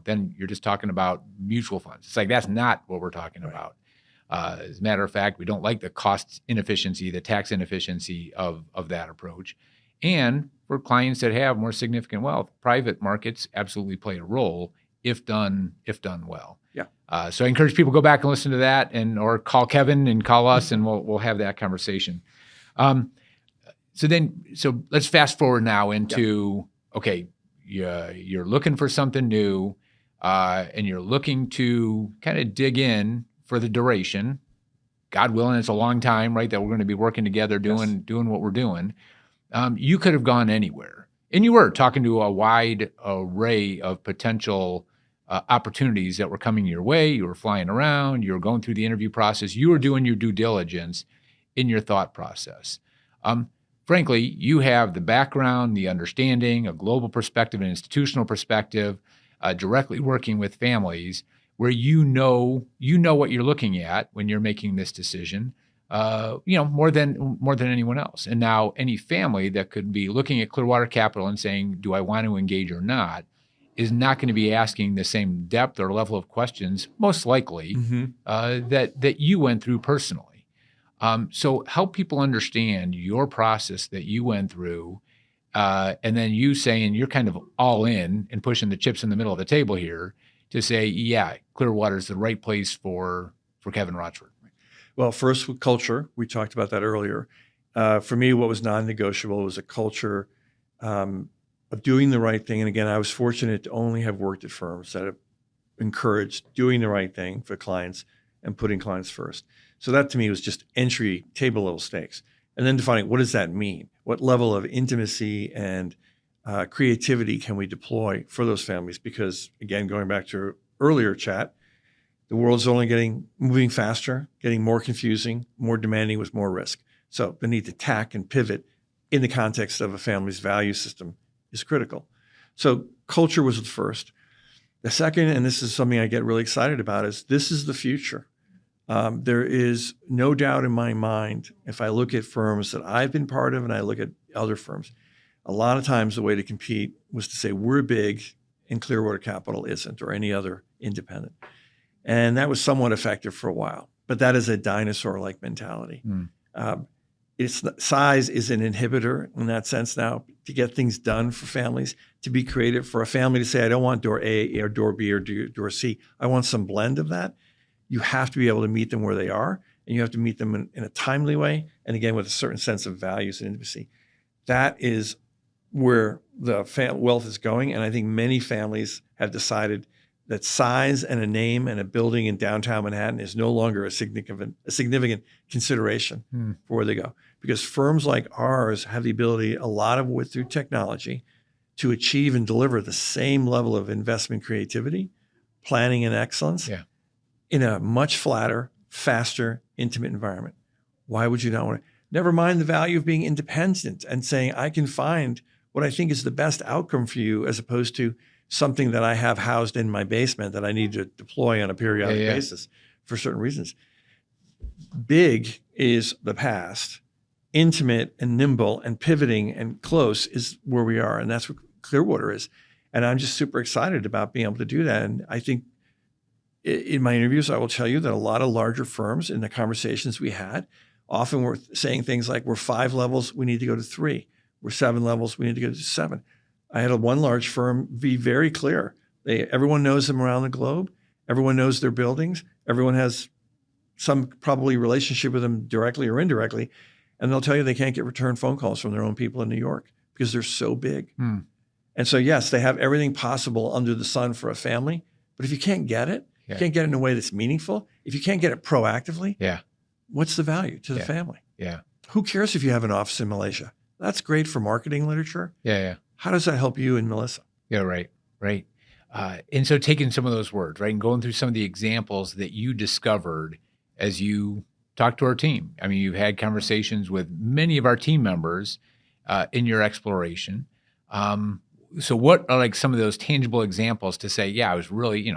then you're just talking about mutual funds. It's like, that's not what we're talking about. As a matter of fact, we don't like the cost inefficiency, the tax inefficiency of that approach. And for clients that have more significant wealth, private markets absolutely play a role if done well. Yeah. So I encourage people to go back and listen to that, or call Kevin and call us, and we'll have that conversation. So let's fast forward now into okay. You're looking for something new, and you're looking to kind of dig in for the duration. God willing, it's a long time, right, that we're going to be working together doing what we're doing. You could have gone anywhere, and you were talking to a wide array of potential opportunities that were coming your way. You were flying around. You were going through the interview process. You were doing your due diligence in your thought process. Frankly, you have the background, the understanding, a global perspective, an institutional perspective, directly working with families, where you know what you're looking at when you're making this decision, more than anyone else. And now any family that could be looking at Clearwater Capital and saying, do I want to engage or not, is not going to be asking the same depth or level of questions, most likely, that you went through personally. So help people understand your process that you went through, and then you saying you're kind of all in and pushing the chips in the middle of the table here to say, yeah, Clearwater is the right place for Kevin Rochford. Well, first with culture, we talked about that earlier. For me, what was non-negotiable was a culture of doing the right thing. And again, I was fortunate to only have worked at firms that have encouraged doing the right thing for clients and putting clients first. So that to me was just entry table level stakes. And then defining, what does that mean? What level of intimacy and creativity can we deploy for those families? Because again, going back to earlier chat, the world's only moving faster, getting more confusing, more demanding with more risk. So the need to tack and pivot in the context of a family's value system is critical. So culture was the first. The second, and this is something I get really excited about, is this is the future. There is no doubt in my mind, if I look at firms that I've been part of and I look at other firms, a lot of times the way to compete was to say we're big and Clearwater Capital isn't, or any other independent. And that was somewhat effective for a while, but that is a dinosaur-like mentality. Size is an inhibitor in that sense now to get things done for families, to be creative for a family to say, I don't want door A or door B or door C. I want some blend of that. You have to be able to meet them where they are, and you have to meet them in a timely way, and again, with a certain sense of values and intimacy. That is where the wealth is going, and I think many families have decided that size and a name and a building in downtown Manhattan is no longer a significant consideration for where they go. Because firms like ours have the ability, a lot of it through technology, to achieve and deliver the same level of investment creativity, planning, and excellence in a much flatter, faster, intimate environment. Why would you not want to? Never mind the value of being independent and saying, I can find what I think is the best outcome for you, as opposed to something that I have housed in my basement that I need to deploy on a periodic basis for certain reasons. Big is the past. Intimate and nimble and pivoting and close is where we are. And that's what Clearwater is. And I'm just super excited about being able to do that. And I think in my interviews, I will tell you that a lot of larger firms, in the conversations we had, often were saying things like, we're 5 levels, we need to go to 3. We're 7 levels, we need to go to 7. I had one large firm be very clear. Everyone knows them around the globe. Everyone knows their buildings. Everyone has some probably relationship with them directly or indirectly. And they'll tell you they can't get return phone calls from their own people in New York because they're so big. And so, yes, they have everything possible under the sun for a family. But if you can't get it, you can't get it in a way that's meaningful. If you can't get it proactively, what's the value to the family? Who cares if you have an office in Malaysia? That's great for marketing literature. How does that help you and Melissa? Right. And so taking some of those words, right, and going through some of the examples that you discovered as you talked to our team. I mean, you've had conversations with many of our team members in your exploration. So what are like some of those tangible examples to say, yeah, I was really,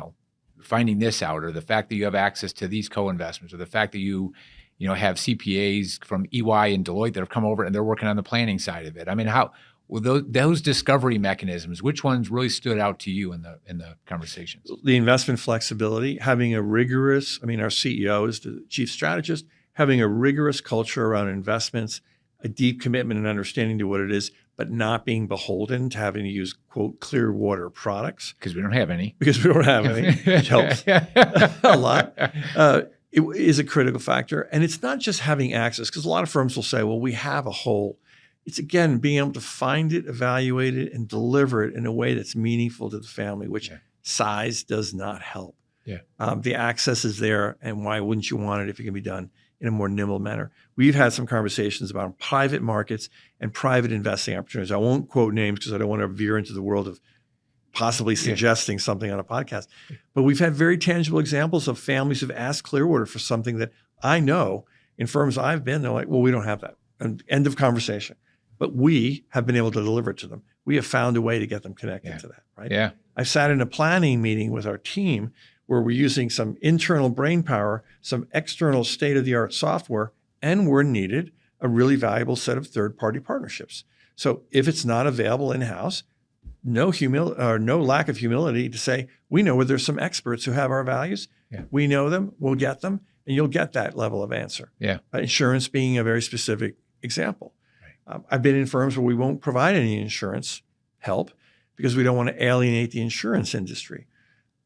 finding this out, or the fact that you have access to these co-investments, or the fact that you have CPAs from EY and Deloitte that have come over and they're working on the planning side of it. I mean, how well, those discovery mechanisms, which ones really stood out to you in the conversations? The investment flexibility, having a rigorous, our CEO is the chief strategist, having a rigorous culture around investments, a deep commitment and understanding to what it is, but not being beholden to having to use, quote, Clearwater products. Because we don't have any. Which helps a lot. It is a critical factor. And it's not just having access, because a lot of firms will say, well, we have a whole. It's, again, being able to find it, evaluate it, and deliver it in a way that's meaningful to the family, which size does not help. The access is there, and why wouldn't you want it if it can be done in a more nimble manner? We've had some conversations about private markets and private investing opportunities. I won't quote names because I don't want to veer into the world of possibly suggesting something on a podcast. But we've had very tangible examples of families who've asked Clearwater for something that I know in firms I've been, they're like, well, we don't have that. And end of conversation. But we have been able to deliver it to them. We have found a way to get them connected to that, right? I sat in a planning meeting with our team where we're using some internal brain power, some external state-of-the-art software, and we're needed a really valuable set of third-party partnerships. So if it's not available in-house, no lack of humility to say, we know where there's some experts who have our values. Yeah. We know them, we'll get them, and you'll get that level of answer. Yeah. Insurance being a very specific example. Right. I've been in firms where we won't provide any insurance help because we don't want to alienate the insurance industry.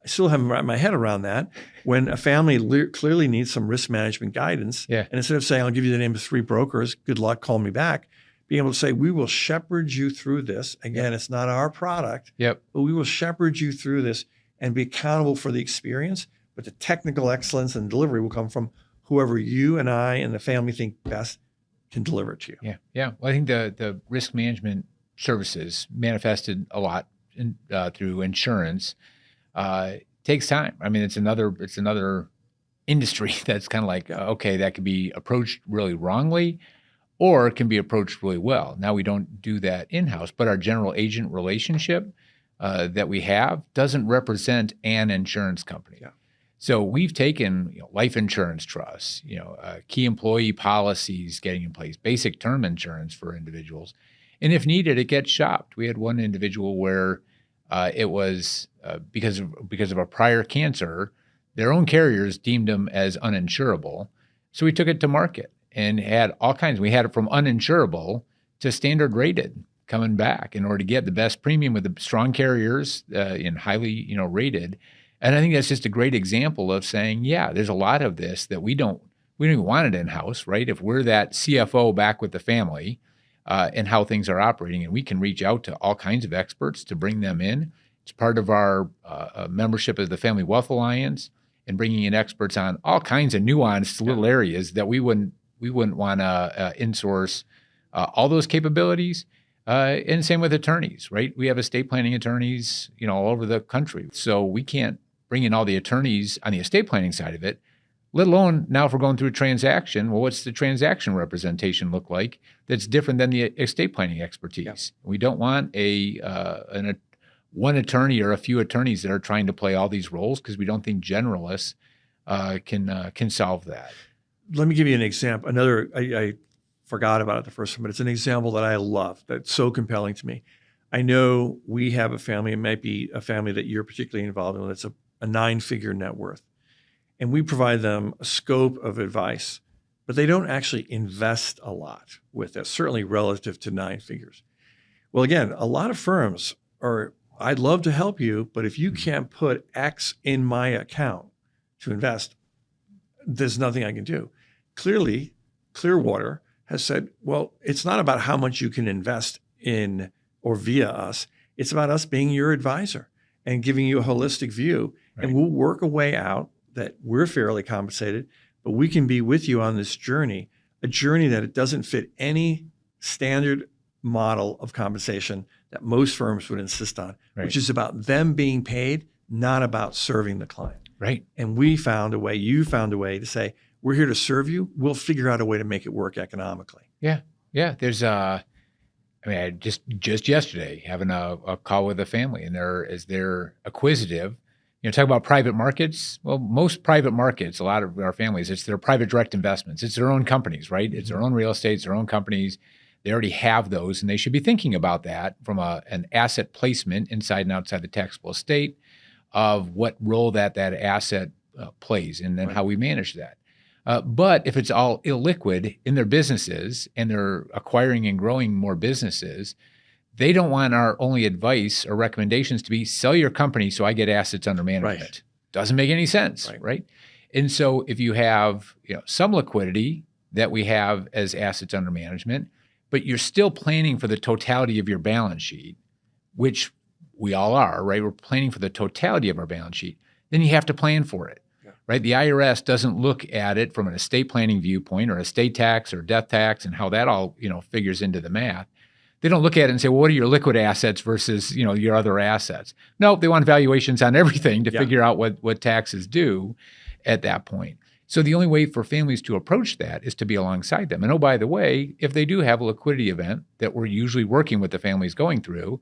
I still haven't wrapped my head around that. When a family clearly needs some risk management guidance, and instead of saying, I'll give you the name of 3 brokers, good luck, call me back, being able to say, we will shepherd you through this. Again, it's not our product, but we will shepherd you through this and be accountable for the experience. But the technical excellence and delivery will come from whoever you and I and the family think best can deliver it to you. Yeah. Well, I think the risk management services manifested a lot through insurance. Takes time. I mean, it's another industry that's kind of like, okay, that could be approached really wrongly, or it can be approached really well. Now we don't do that in-house, but our general agent relationship that we have doesn't represent an insurance company. Yeah. So we've taken life insurance trusts, key employee policies getting in place, basic term insurance for individuals, and if needed, it gets shopped. We had one individual where it was because of a prior cancer, their own carriers deemed them as uninsurable. So we took it to market and had all kinds. We had it from uninsurable to standard rated coming back in order to get the best premium with the strong carriers and highly rated. And I think that's just a great example of saying, there's a lot of this that we don't even want it in-house, right? If we're that CFO back with the family and how things are operating, and we can reach out to all kinds of experts to bring them in. It's part of our membership of the Family Wealth Alliance and bringing in experts on all kinds of nuanced little areas that we wouldn't want to insource all those capabilities. And same with attorneys, right? We have estate planning attorneys, all over the country. So we can't bring in all the attorneys on the estate planning side of it, let alone now if we're going through a transaction, well, what's the transaction representation look like that's different than the estate planning expertise? Yeah. We don't want one attorney or a few attorneys that are trying to play all these roles because we don't think generalists can solve that. Let me give you an example. I forgot about it the first time, but it's an example that I love, that's so compelling to me. I know we have a family, it might be a family that you're particularly involved in, that's a 9-figure net worth. And we provide them a scope of advice, but they don't actually invest a lot with us, certainly relative to 9 figures. Well, again, a lot of firms are, I'd love to help you, but if you can't put X in my account to invest, there's nothing I can do. Clearly, Clearwater has said, well, it's not about how much you can invest in or via us. It's about us being your advisor and giving you a holistic view. Right. And we'll work a way out that we're fairly compensated, but we can be with you on this journey, a journey that it doesn't fit any standard model of compensation that most firms would insist on, right, which is about them being paid, not about serving the client. Right. And we found a way, you found a way to say, we're here to serve you. We'll figure out a way to make it work economically. Yeah. Yeah. There's I just yesterday having a call with a family, and they're acquisitive. Talk about private markets. Well, most private markets, a lot of our families, it's their private direct investments. It's their own companies, right? It's their own real estate, it's their own companies. They already have those, and they should be thinking about that from an asset placement inside and outside the taxable estate of what role that asset plays, and then right, how we manage that. But if it's all illiquid in their businesses and they're acquiring and growing more businesses, they don't want our only advice or recommendations to be sell your company so I get assets under management. Right. Doesn't make any sense, right? And so if you have some liquidity that we have as assets under management, but you're still planning for the totality of your balance sheet, which we all are, right? We're planning for the totality of our balance sheet. Then you have to plan for it, right? The IRS doesn't look at it from an estate planning viewpoint or estate tax or death tax and how that all, figures into the math. They don't look at it and say, well, what are your liquid assets versus, your other assets? No, they want valuations on everything to figure out what taxes do at that point. So the only way for families to approach that is to be alongside them. And oh, by the way, if they do have a liquidity event that we're usually working with the families going through,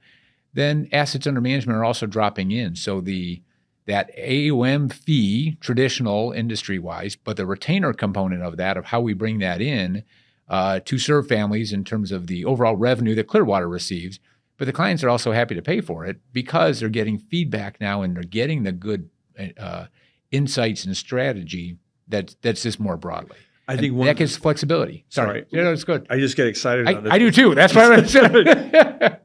then assets under management are also dropping in. So that AUM fee, traditional industry-wise, but the retainer component of that, of how we bring that in to serve families in terms of the overall revenue that Clearwater receives, but the clients are also happy to pay for it because they're getting feedback now and they're getting the good insights and strategy that's just more broadly. I think that gives flexibility. Sorry. Yeah, that's good. I just get excited on this. I do too. That's why I'm saying.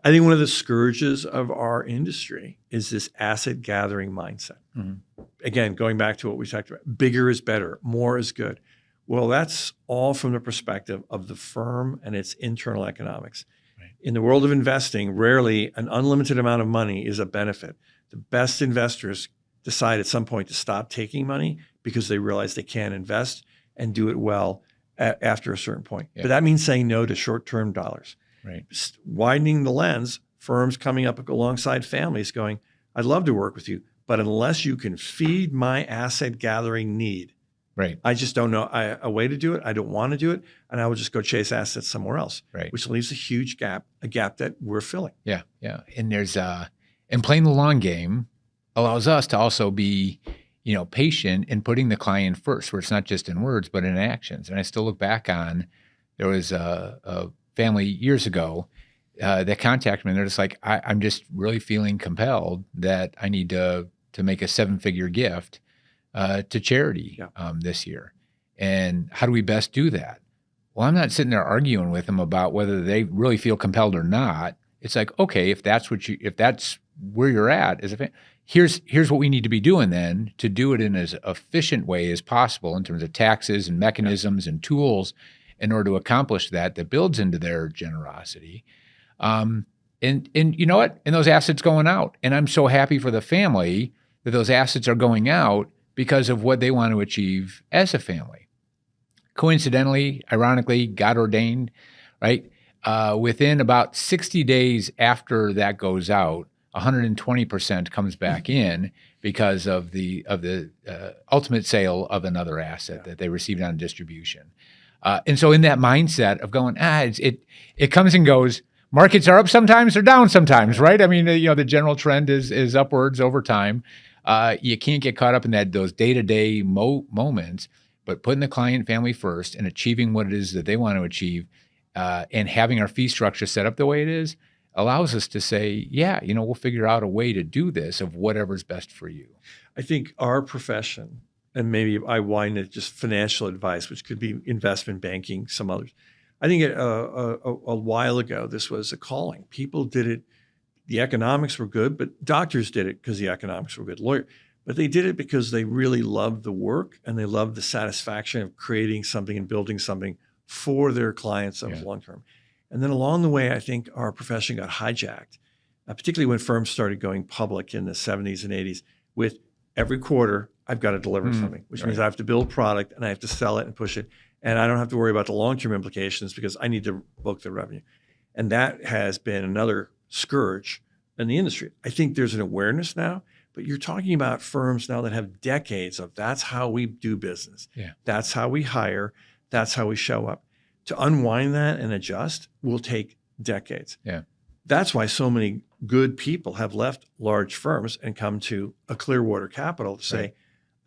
I think one of the scourges of our industry is this asset gathering mindset. Mm-hmm. Again, going back to what we talked about, bigger is better, more is good. Well, that's all from the perspective of the firm and its internal economics. Right. In the world of investing, rarely an unlimited amount of money is a benefit. The best investors decide at some point to stop taking money because they realize they can't invest and do it well after a certain point. Yeah. But that means saying no to short-term dollars. Right. Widening the lens, firms coming up alongside families going, I'd love to work with you, but unless you can feed my asset gathering need, right, I just don't know a way to do it. I don't want to do it. And I will just go chase assets somewhere else, right, which leaves a huge gap, a gap that we're filling. Yeah, yeah. And there's, and playing the long game allows us to also be, patient in putting the client first, where it's not just in words, but in actions. And I still look back on, there was a family years ago that contacted me, and they're just like, I'm just really feeling compelled that I need to make a 7-figure gift to charity this year. And how do we best do that? Well, I'm not sitting there arguing with them about whether they really feel compelled or not. It's like, okay, if that's where you're at as a fan, here's what we need to be doing then to do it in as efficient way as possible in terms of taxes and mechanisms and tools in order to accomplish that builds into their generosity. And you know what? And those assets going out. And I'm so happy for the family that those assets are going out because of what they want to achieve as a family. Coincidentally, ironically, God ordained, right? Within about 60 days after that goes out, 120% comes back in because of the ultimate sale of another asset that they received on distribution. And so in that mindset of going, it comes and goes. Markets are up sometimes, they're down sometimes, right? I mean, the general trend is upwards over time. You can't get caught up in those day-to-day moments, but putting the client family first and achieving what it is that they want to achieve, and having our fee structure set up the way it is, allows us to say, we'll figure out a way to do this of whatever's best for you. I think our profession, and maybe I wind it just financial advice, which could be investment banking, some others. I think a while ago, this was a calling. People did it. The economics were good, but doctors did it because the economics were good. But they did it because they really loved the work and they loved the satisfaction of creating something and building something for their clients over the long term. And then along the way, I think our profession got hijacked, particularly when firms started going public in the 70s and 80s with every quarter, I've got to deliver something, which means I have to build product and I have to sell it and push it. And I don't have to worry about the long-term implications because I need to book the revenue. And that has been another scourge in the industry. I think there's an awareness now, but you're talking about firms now that have decades of that's how we do business. Yeah. That's how we hire. That's how we show up. To unwind that and adjust will take decades. Yeah. That's why so many good people have left large firms and come to a Clearwater Capital to say,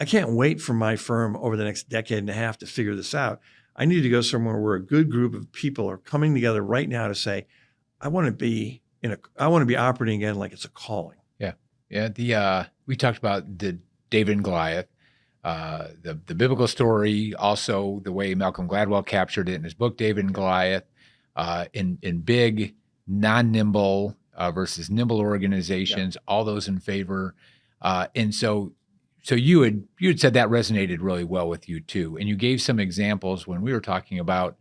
I can't wait for my firm over the next decade and a half to figure this out. I need to go somewhere where a good group of people are coming together right now to say, I want to be operating again like it's a calling. Yeah. Yeah. We talked about the David and Goliath. The biblical story, also the way Malcolm Gladwell captured it in his book, David and Goliath, in big, non-nimble versus nimble organizations, all those in favor. And so you had said that resonated really well with you too. And you gave some examples when we were talking about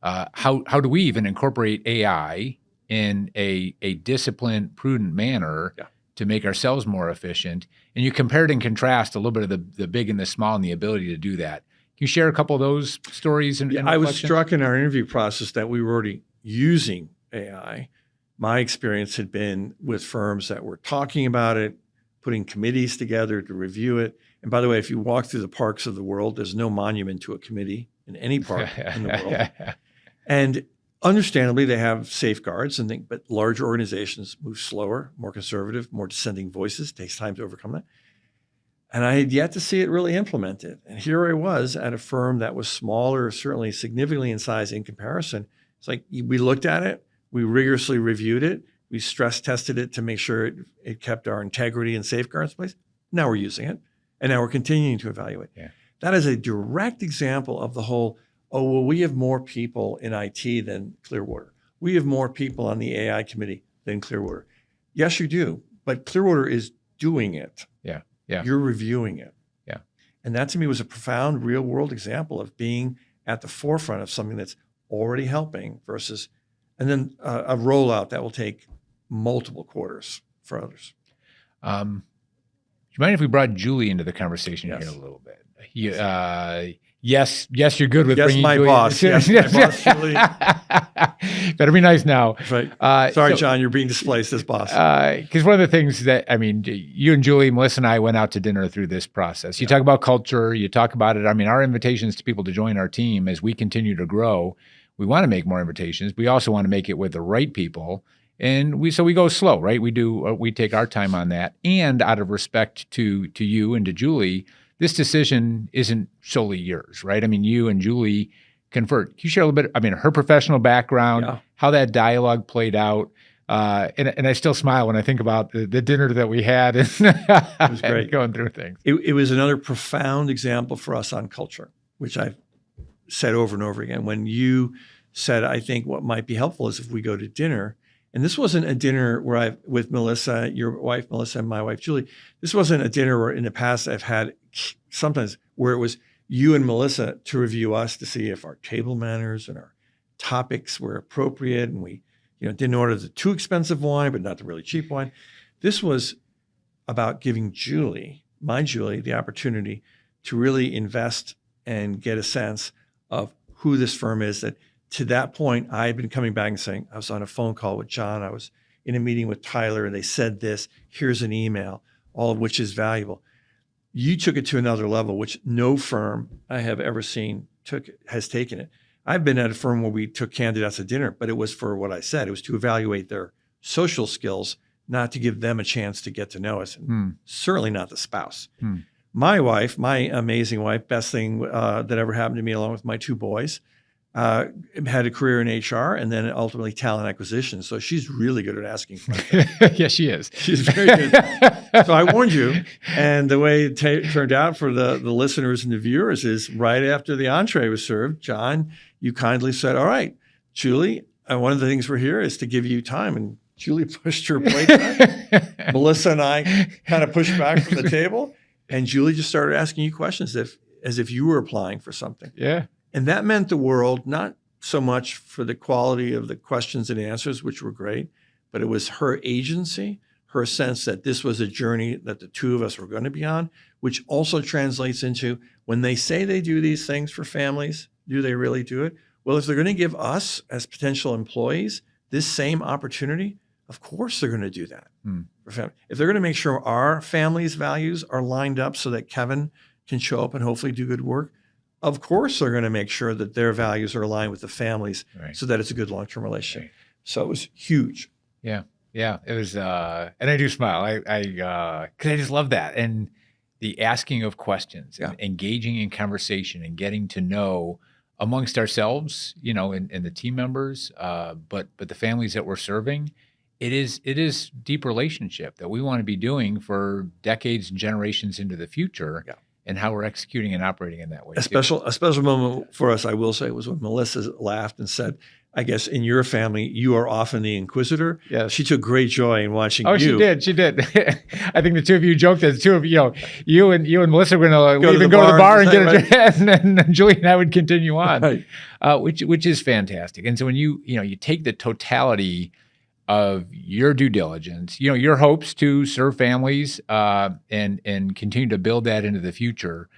how do we even incorporate AI in a disciplined, prudent manner to make ourselves more efficient. And you compared and contrast a little bit of the big and the small and the ability to do that. Can you share a couple of those stories? I was struck in our interview process that we were already using AI. My experience had been with firms that were talking about it, putting committees together to review it. And by the way, if you walk through the parks of the world, there's no monument to a committee in any park in the world. And understandably, they have safeguards but larger organizations move slower, more conservative, more dissenting voices. It takes time to overcome that. And I had yet to see it really implemented. And here I was at a firm that was smaller, certainly significantly in size in comparison. It's like we looked at it, we rigorously reviewed it, We stress tested it to make sure it kept our integrity and safeguards in place. Now we're using it, and now we're continuing to evaluate. Yeah. That is a direct example of the whole, oh, well, we have more people in IT than Clearwater. We have more people on the AI committee than Clearwater. Yes, you do, but Clearwater is doing it. Yeah. Yeah. You're reviewing it. Yeah. And that to me was a profound real world example of being at the forefront of something that's already helping versus, and then a rollout that will take multiple quarters for others. Do you mind if we brought Julie into the conversation Yes. here a little bit? Yes, you're good with bringing my Julie. boss. Yes, my boss, Julie. Better be nice now. Right. Sorry, John, you're being displaced as boss. Because one of the things that, I mean, you and Julie, Melissa and I went out to dinner through this process. You talk about culture, you talk about it. I mean, our invitations to people to join our team as we continue to grow, we want to make more invitations. We also want to make it with the right people. And we go slow, right? We take our time on that. And out of respect to you and to Julie, this decision isn't solely yours, right? I mean, you and Julie convert. Can you share a little bit, I mean, her professional background, how that dialogue played out? And I still smile when I think about the dinner that we had and, it was great. And going through things. It was another profound example for us on culture, which I've said over and over again. When you said, I think what might be helpful is if we go to dinner. And this wasn't a dinner where with Melissa, your wife, Melissa, and my wife, Julie. This wasn't a dinner where in the past I've had sometimes where it was you and Melissa to review us to see if our table manners and our topics were appropriate. And we, didn't order the too expensive wine, but not the really cheap wine. This was about giving Julie, the opportunity to really invest and get a sense of who this firm is. That to that point, I had been coming back and saying, I was on a phone call with John. I was in a meeting with Tyler and they said this, here's an email, all of which is valuable. You took it to another level, which no firm I have ever seen has taken it. I've been at a firm where we took candidates to dinner, but it was for what I said. It was to evaluate their social skills, not to give them a chance to get to know us, and certainly not the spouse. My wife, my amazing wife, best thing that ever happened to me along with my two boys, had a career in HR and then ultimately talent acquisition. So she's really good at asking questions. Yes, she is. She's very good. So I warned you. And the way it turned out for the listeners and the viewers is right after the entree was served, John, you kindly said, all right, Julie, one of the things we're here is to give you time. And Julie pushed her plate back. Melissa and I kind of pushed back from the table. And Julie just started asking you questions as if you were applying for something. Yeah. And that meant the world, not so much for the quality of the questions and answers, which were great, but it was her agency, her sense that this was a journey that the two of us were going to be on, which also translates into when they say they do these things for families, do they really do it? Well, if they're going to give us as potential employees this same opportunity, of course they're going to do that. For family. If they're going to make sure our family's values are lined up so that Kevin can show up and hopefully do good work, of course, they're going to make sure that their values are aligned with the families so that it's a good long-term relationship. So it was huge. Yeah. It was, and I do smile. Because I just love that. And the asking of questions, and engaging in conversation and getting to know amongst ourselves, and the team members, but the families that we're serving, it is deep relationship that we want to be doing for decades and generations into the future. Yeah. And how we're executing and operating in that way. A special moment for us, I will say, was when Melissa laughed and said, I guess in your family, you are often the inquisitor. Yes. She took great joy in watching you. Oh, she did. I think the two of you joked that the two of you and Melissa were going to leave and go to the bar and get a drink, and then Julie and I would continue on, right. Which is fantastic. And so when you take the totality of your due diligence, your hopes to serve families and continue to build that into the future.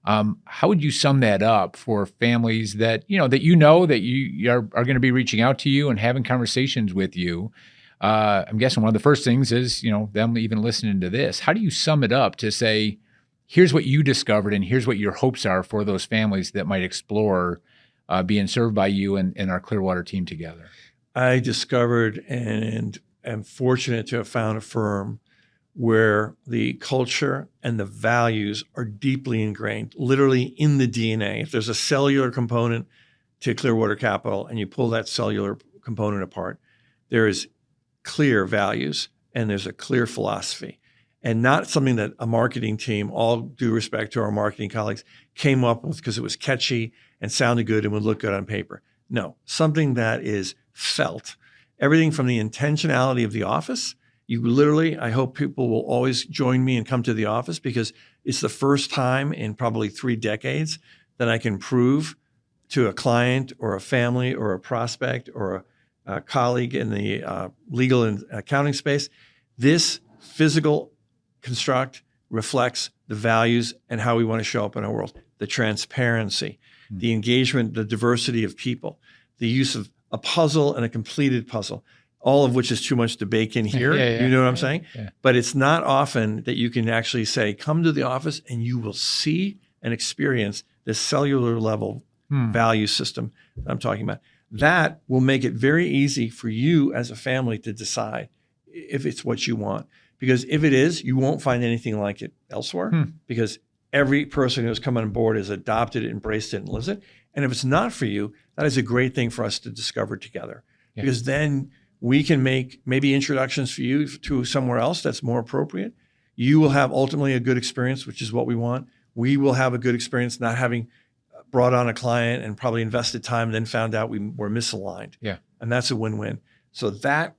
How would you sum that up for families that you are going to be reaching out to you and having conversations with you? I'm guessing one of the first things is them even listening to this. How do you sum it up to say, here's what you discovered and here's what your hopes are for those families that might explore being served by you and our Clearwater team together? I discovered and am fortunate to have found a firm where the culture and the values are deeply ingrained, literally in the DNA. If there's a cellular component to Clearwater Capital and you pull that cellular component apart, there is clear values and there's a clear philosophy, and not something that a marketing team, all due respect to our marketing colleagues, came up with because it was catchy and sounded good and would look good on paper. No, something that is felt. Everything from the intentionality of the office. You literally, I hope people will always join me and come to the office, because it's the first time in probably 3 decades that I can prove to a client or a family or a prospect or a colleague in the legal and accounting space, this physical construct reflects the values and how we want to show up in our world. The transparency, the engagement, the diversity of people, the use of a puzzle and a completed puzzle, all of which is too much to bake in here. You know what I'm saying? Yeah. But it's not often that you can actually say, come to the office and you will see and experience this cellular level value system that I'm talking about. That will make it very easy for you as a family to decide if it's what you want. Because if it is, you won't find anything like it elsewhere, because every person who's come on board has adopted it, embraced it, and lives it. And if it's not for you, that is a great thing for us to discover together. Yeah. Because then we can make maybe introductions for you to somewhere else that's more appropriate. You will have ultimately a good experience, which is what we want. We will have a good experience not having brought on a client and probably invested time and then found out we were misaligned. Yeah. And that's a win-win. So that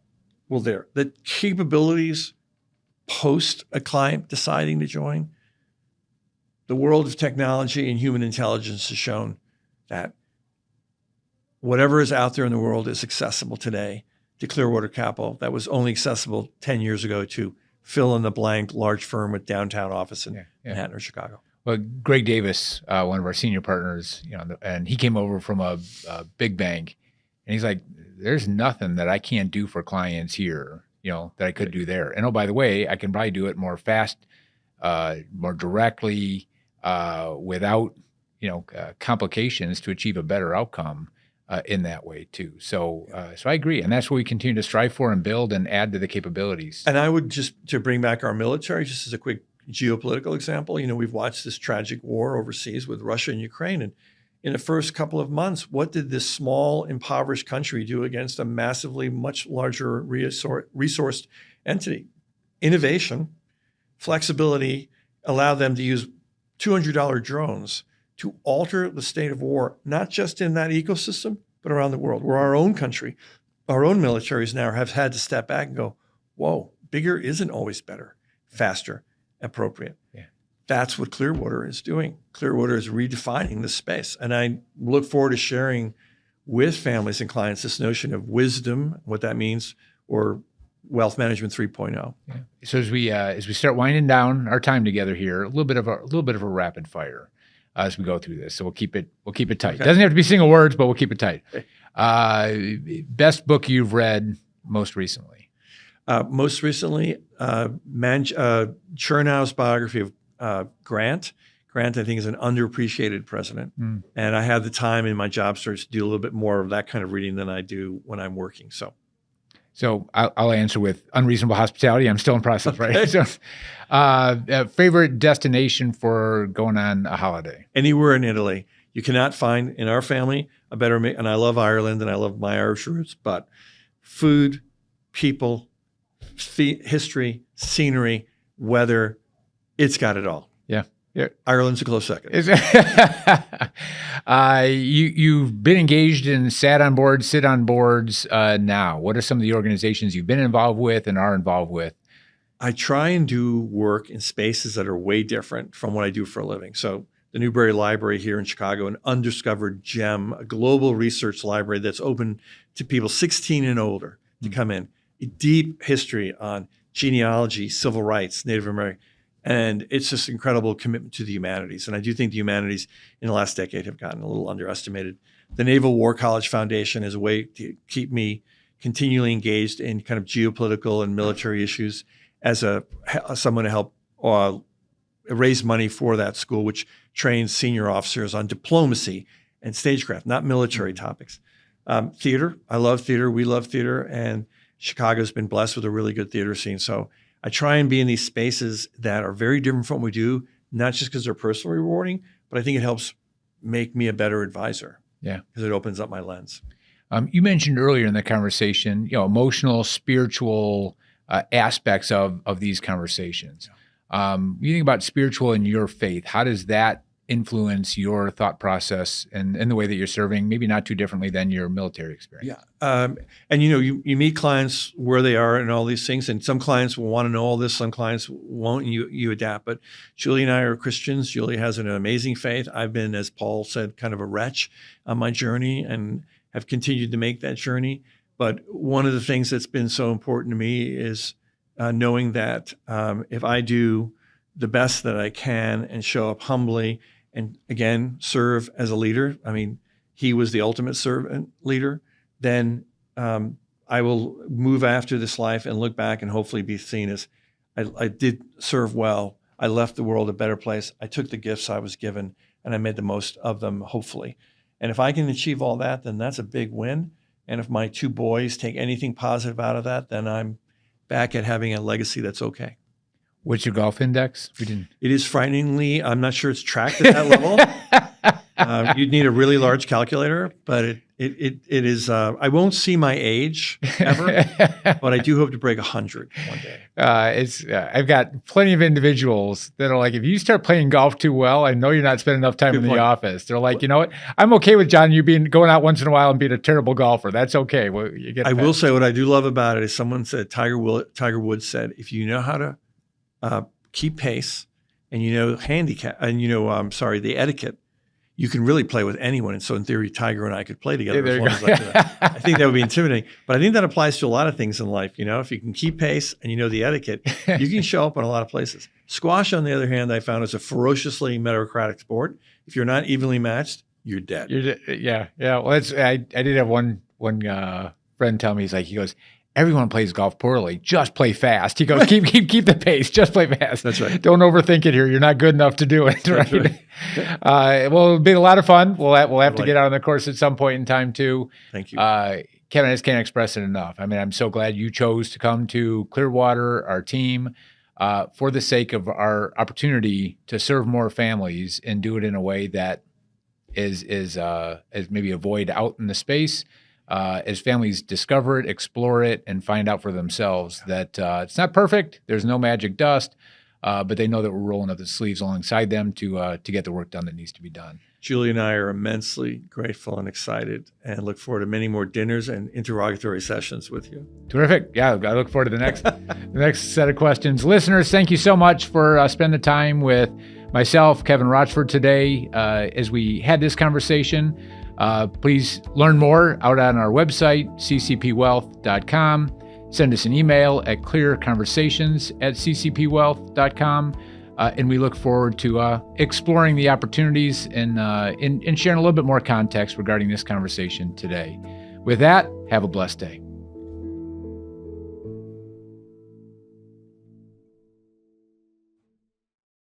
will there. The capabilities post a client deciding to join, the world of technology and human intelligence has shown that whatever is out there in the world is accessible today to Clearwater Capital. That was only accessible 10 years ago to fill in the blank large firm with downtown office in Manhattan or Chicago. Well, Greg Davis, one of our senior partners, and he came over from a big bank, and he's like, "There's nothing that I can't do for clients here, that I could do there. And oh, by the way, I can probably do it more fast, more directly, without complications to achieve a better outcome in that way too." So I agree, and that's what we continue to strive for and build and add to the capabilities. And I would just to bring back our military, just as a quick geopolitical example, we've watched this tragic war overseas with Russia and Ukraine, and in the first couple of months, what did this small, impoverished country do against a massively much larger resourced entity? Innovation, flexibility, allow them to use $200 drones to alter the state of war, not just in that ecosystem, but around the world, where our own country, our own militaries now have had to step back and go, whoa, bigger isn't always better, faster, appropriate. Yeah. That's what Clearwater is doing. Clearwater is redefining the space. And I look forward to sharing with families and clients this notion of wisdom, what that means, or wealth management 3.0. Yeah. So as we start winding down our time together here, a little bit of a rapid fire as we go through this. So we'll keep it tight. Okay. Doesn't have to be single words, but we'll keep it tight. Best book you've read most recently? Most recently, Chernow's biography of Grant. Grant, I think, is an underappreciated president. And I have the time in my job search to do a little bit more of that kind of reading than I do when I'm working. So I'll answer with unreasonable hospitality. I'm still in process, Okay. right? So, favorite destination for going on a holiday? Anywhere in Italy. You cannot find in our family a better, and I love Ireland and I love my Irish roots, but food, people, history, scenery, weather, it's got it all. Yeah. Ireland's a close second. You've been engaged and sit on boards now. What are some of the organizations you've been involved with and are involved with? I try and do work in spaces that are way different from what I do for a living. So the Newberry Library here in Chicago, an undiscovered gem, a global research library that's open to people 16 and older to come in. A deep history on genealogy, civil rights, Native American. And it's just incredible commitment to the humanities. And I do think the humanities in the last decade have gotten a little underestimated. The Naval War College Foundation is a way to keep me continually engaged in kind of geopolitical and military issues as someone to help raise money for that school, which trains senior officers on diplomacy and stagecraft, not military topics. Theater, I love theater. We love theater. And Chicago's been blessed with a really good theater scene. So I try and be in these spaces that are very different from what we do, not just because they're personally rewarding, but I think it helps make me a better advisor. Yeah. Because it opens up my lens. You mentioned earlier in the conversation, emotional, spiritual aspects of these conversations. You think about spiritual in your faith. How does that influence your thought process and the way that you're serving? Maybe not too differently than your military experience. Yeah. And you meet clients where they are and all these things, and some clients will want to know all this, some clients won't, and you adapt. But Julie and I are Christians. Julie has an amazing faith. I've been, as Paul said, kind of a wretch on my journey and have continued to make that journey. But one of the things that's been so important to me is knowing that if I do the best that I can and show up humbly and, again, serve as a leader, I mean, he was the ultimate servant leader, then I will move after this life and look back and hopefully be seen as I did serve well. I left the world a better place. I took the gifts I was given and I made the most of them, hopefully. And if I can achieve all that, then that's a big win. And if my two boys take anything positive out of that, then I'm back at having a legacy that's okay. What's your golf index? It is frighteningly, I'm not sure it's tracked at that level. You'd need a really large calculator, but it is, I won't see my age ever, but I do hope to break 100 one day. I've got plenty of individuals that are like, if you start playing golf too well, I know you're not spending enough time in the office. They're like, you know what? I'm okay with John, you going out once in a while and being a terrible golfer. That's okay. Well, I will say what I do love about it is someone said, Tiger Woods said, if you know how to keep pace and handicap and the etiquette, you can really play with anyone. And so in theory, Tiger and I could play together as long as I could. I think that would be intimidating. But I think that applies to a lot of things in life. If you can keep pace and the etiquette, you can show up in a lot of places. Squash, on the other hand, I found is a ferociously meritocratic sport. If you're not evenly matched, you're dead. Yeah. Well, I did have one friend tell me, he goes, everyone plays golf poorly. Just play fast. He goes, keep the pace. Just play fast. That's right. Don't overthink it here. You're not good enough to do it. Right. Well, it'll be a lot of fun. We'll have to get out on the course at some point in time too. Thank you. Kevin, I just can't express it enough. I mean, I'm so glad you chose to come to Clearwater, our team, for the sake of our opportunity to serve more families and do it in a way that is maybe a void out in the space. As families discover it, explore it, and find out for themselves that it's not perfect. There's no magic dust, but they know that we're rolling up the sleeves alongside them to get the work done that needs to be done. Julie and I are immensely grateful and excited and look forward to many more dinners and interrogatory sessions with you. Terrific. Yeah, I look forward to the next set of questions. Listeners, thank you so much for spending the time with myself, Kevin Rochford, today as we had this conversation. Please learn more out on our website, ccpwealth.com. Send us an email at clearconversations@ccpwealth.com. And we look forward to exploring the opportunities and sharing a little bit more context regarding this conversation today. With that, have a blessed day.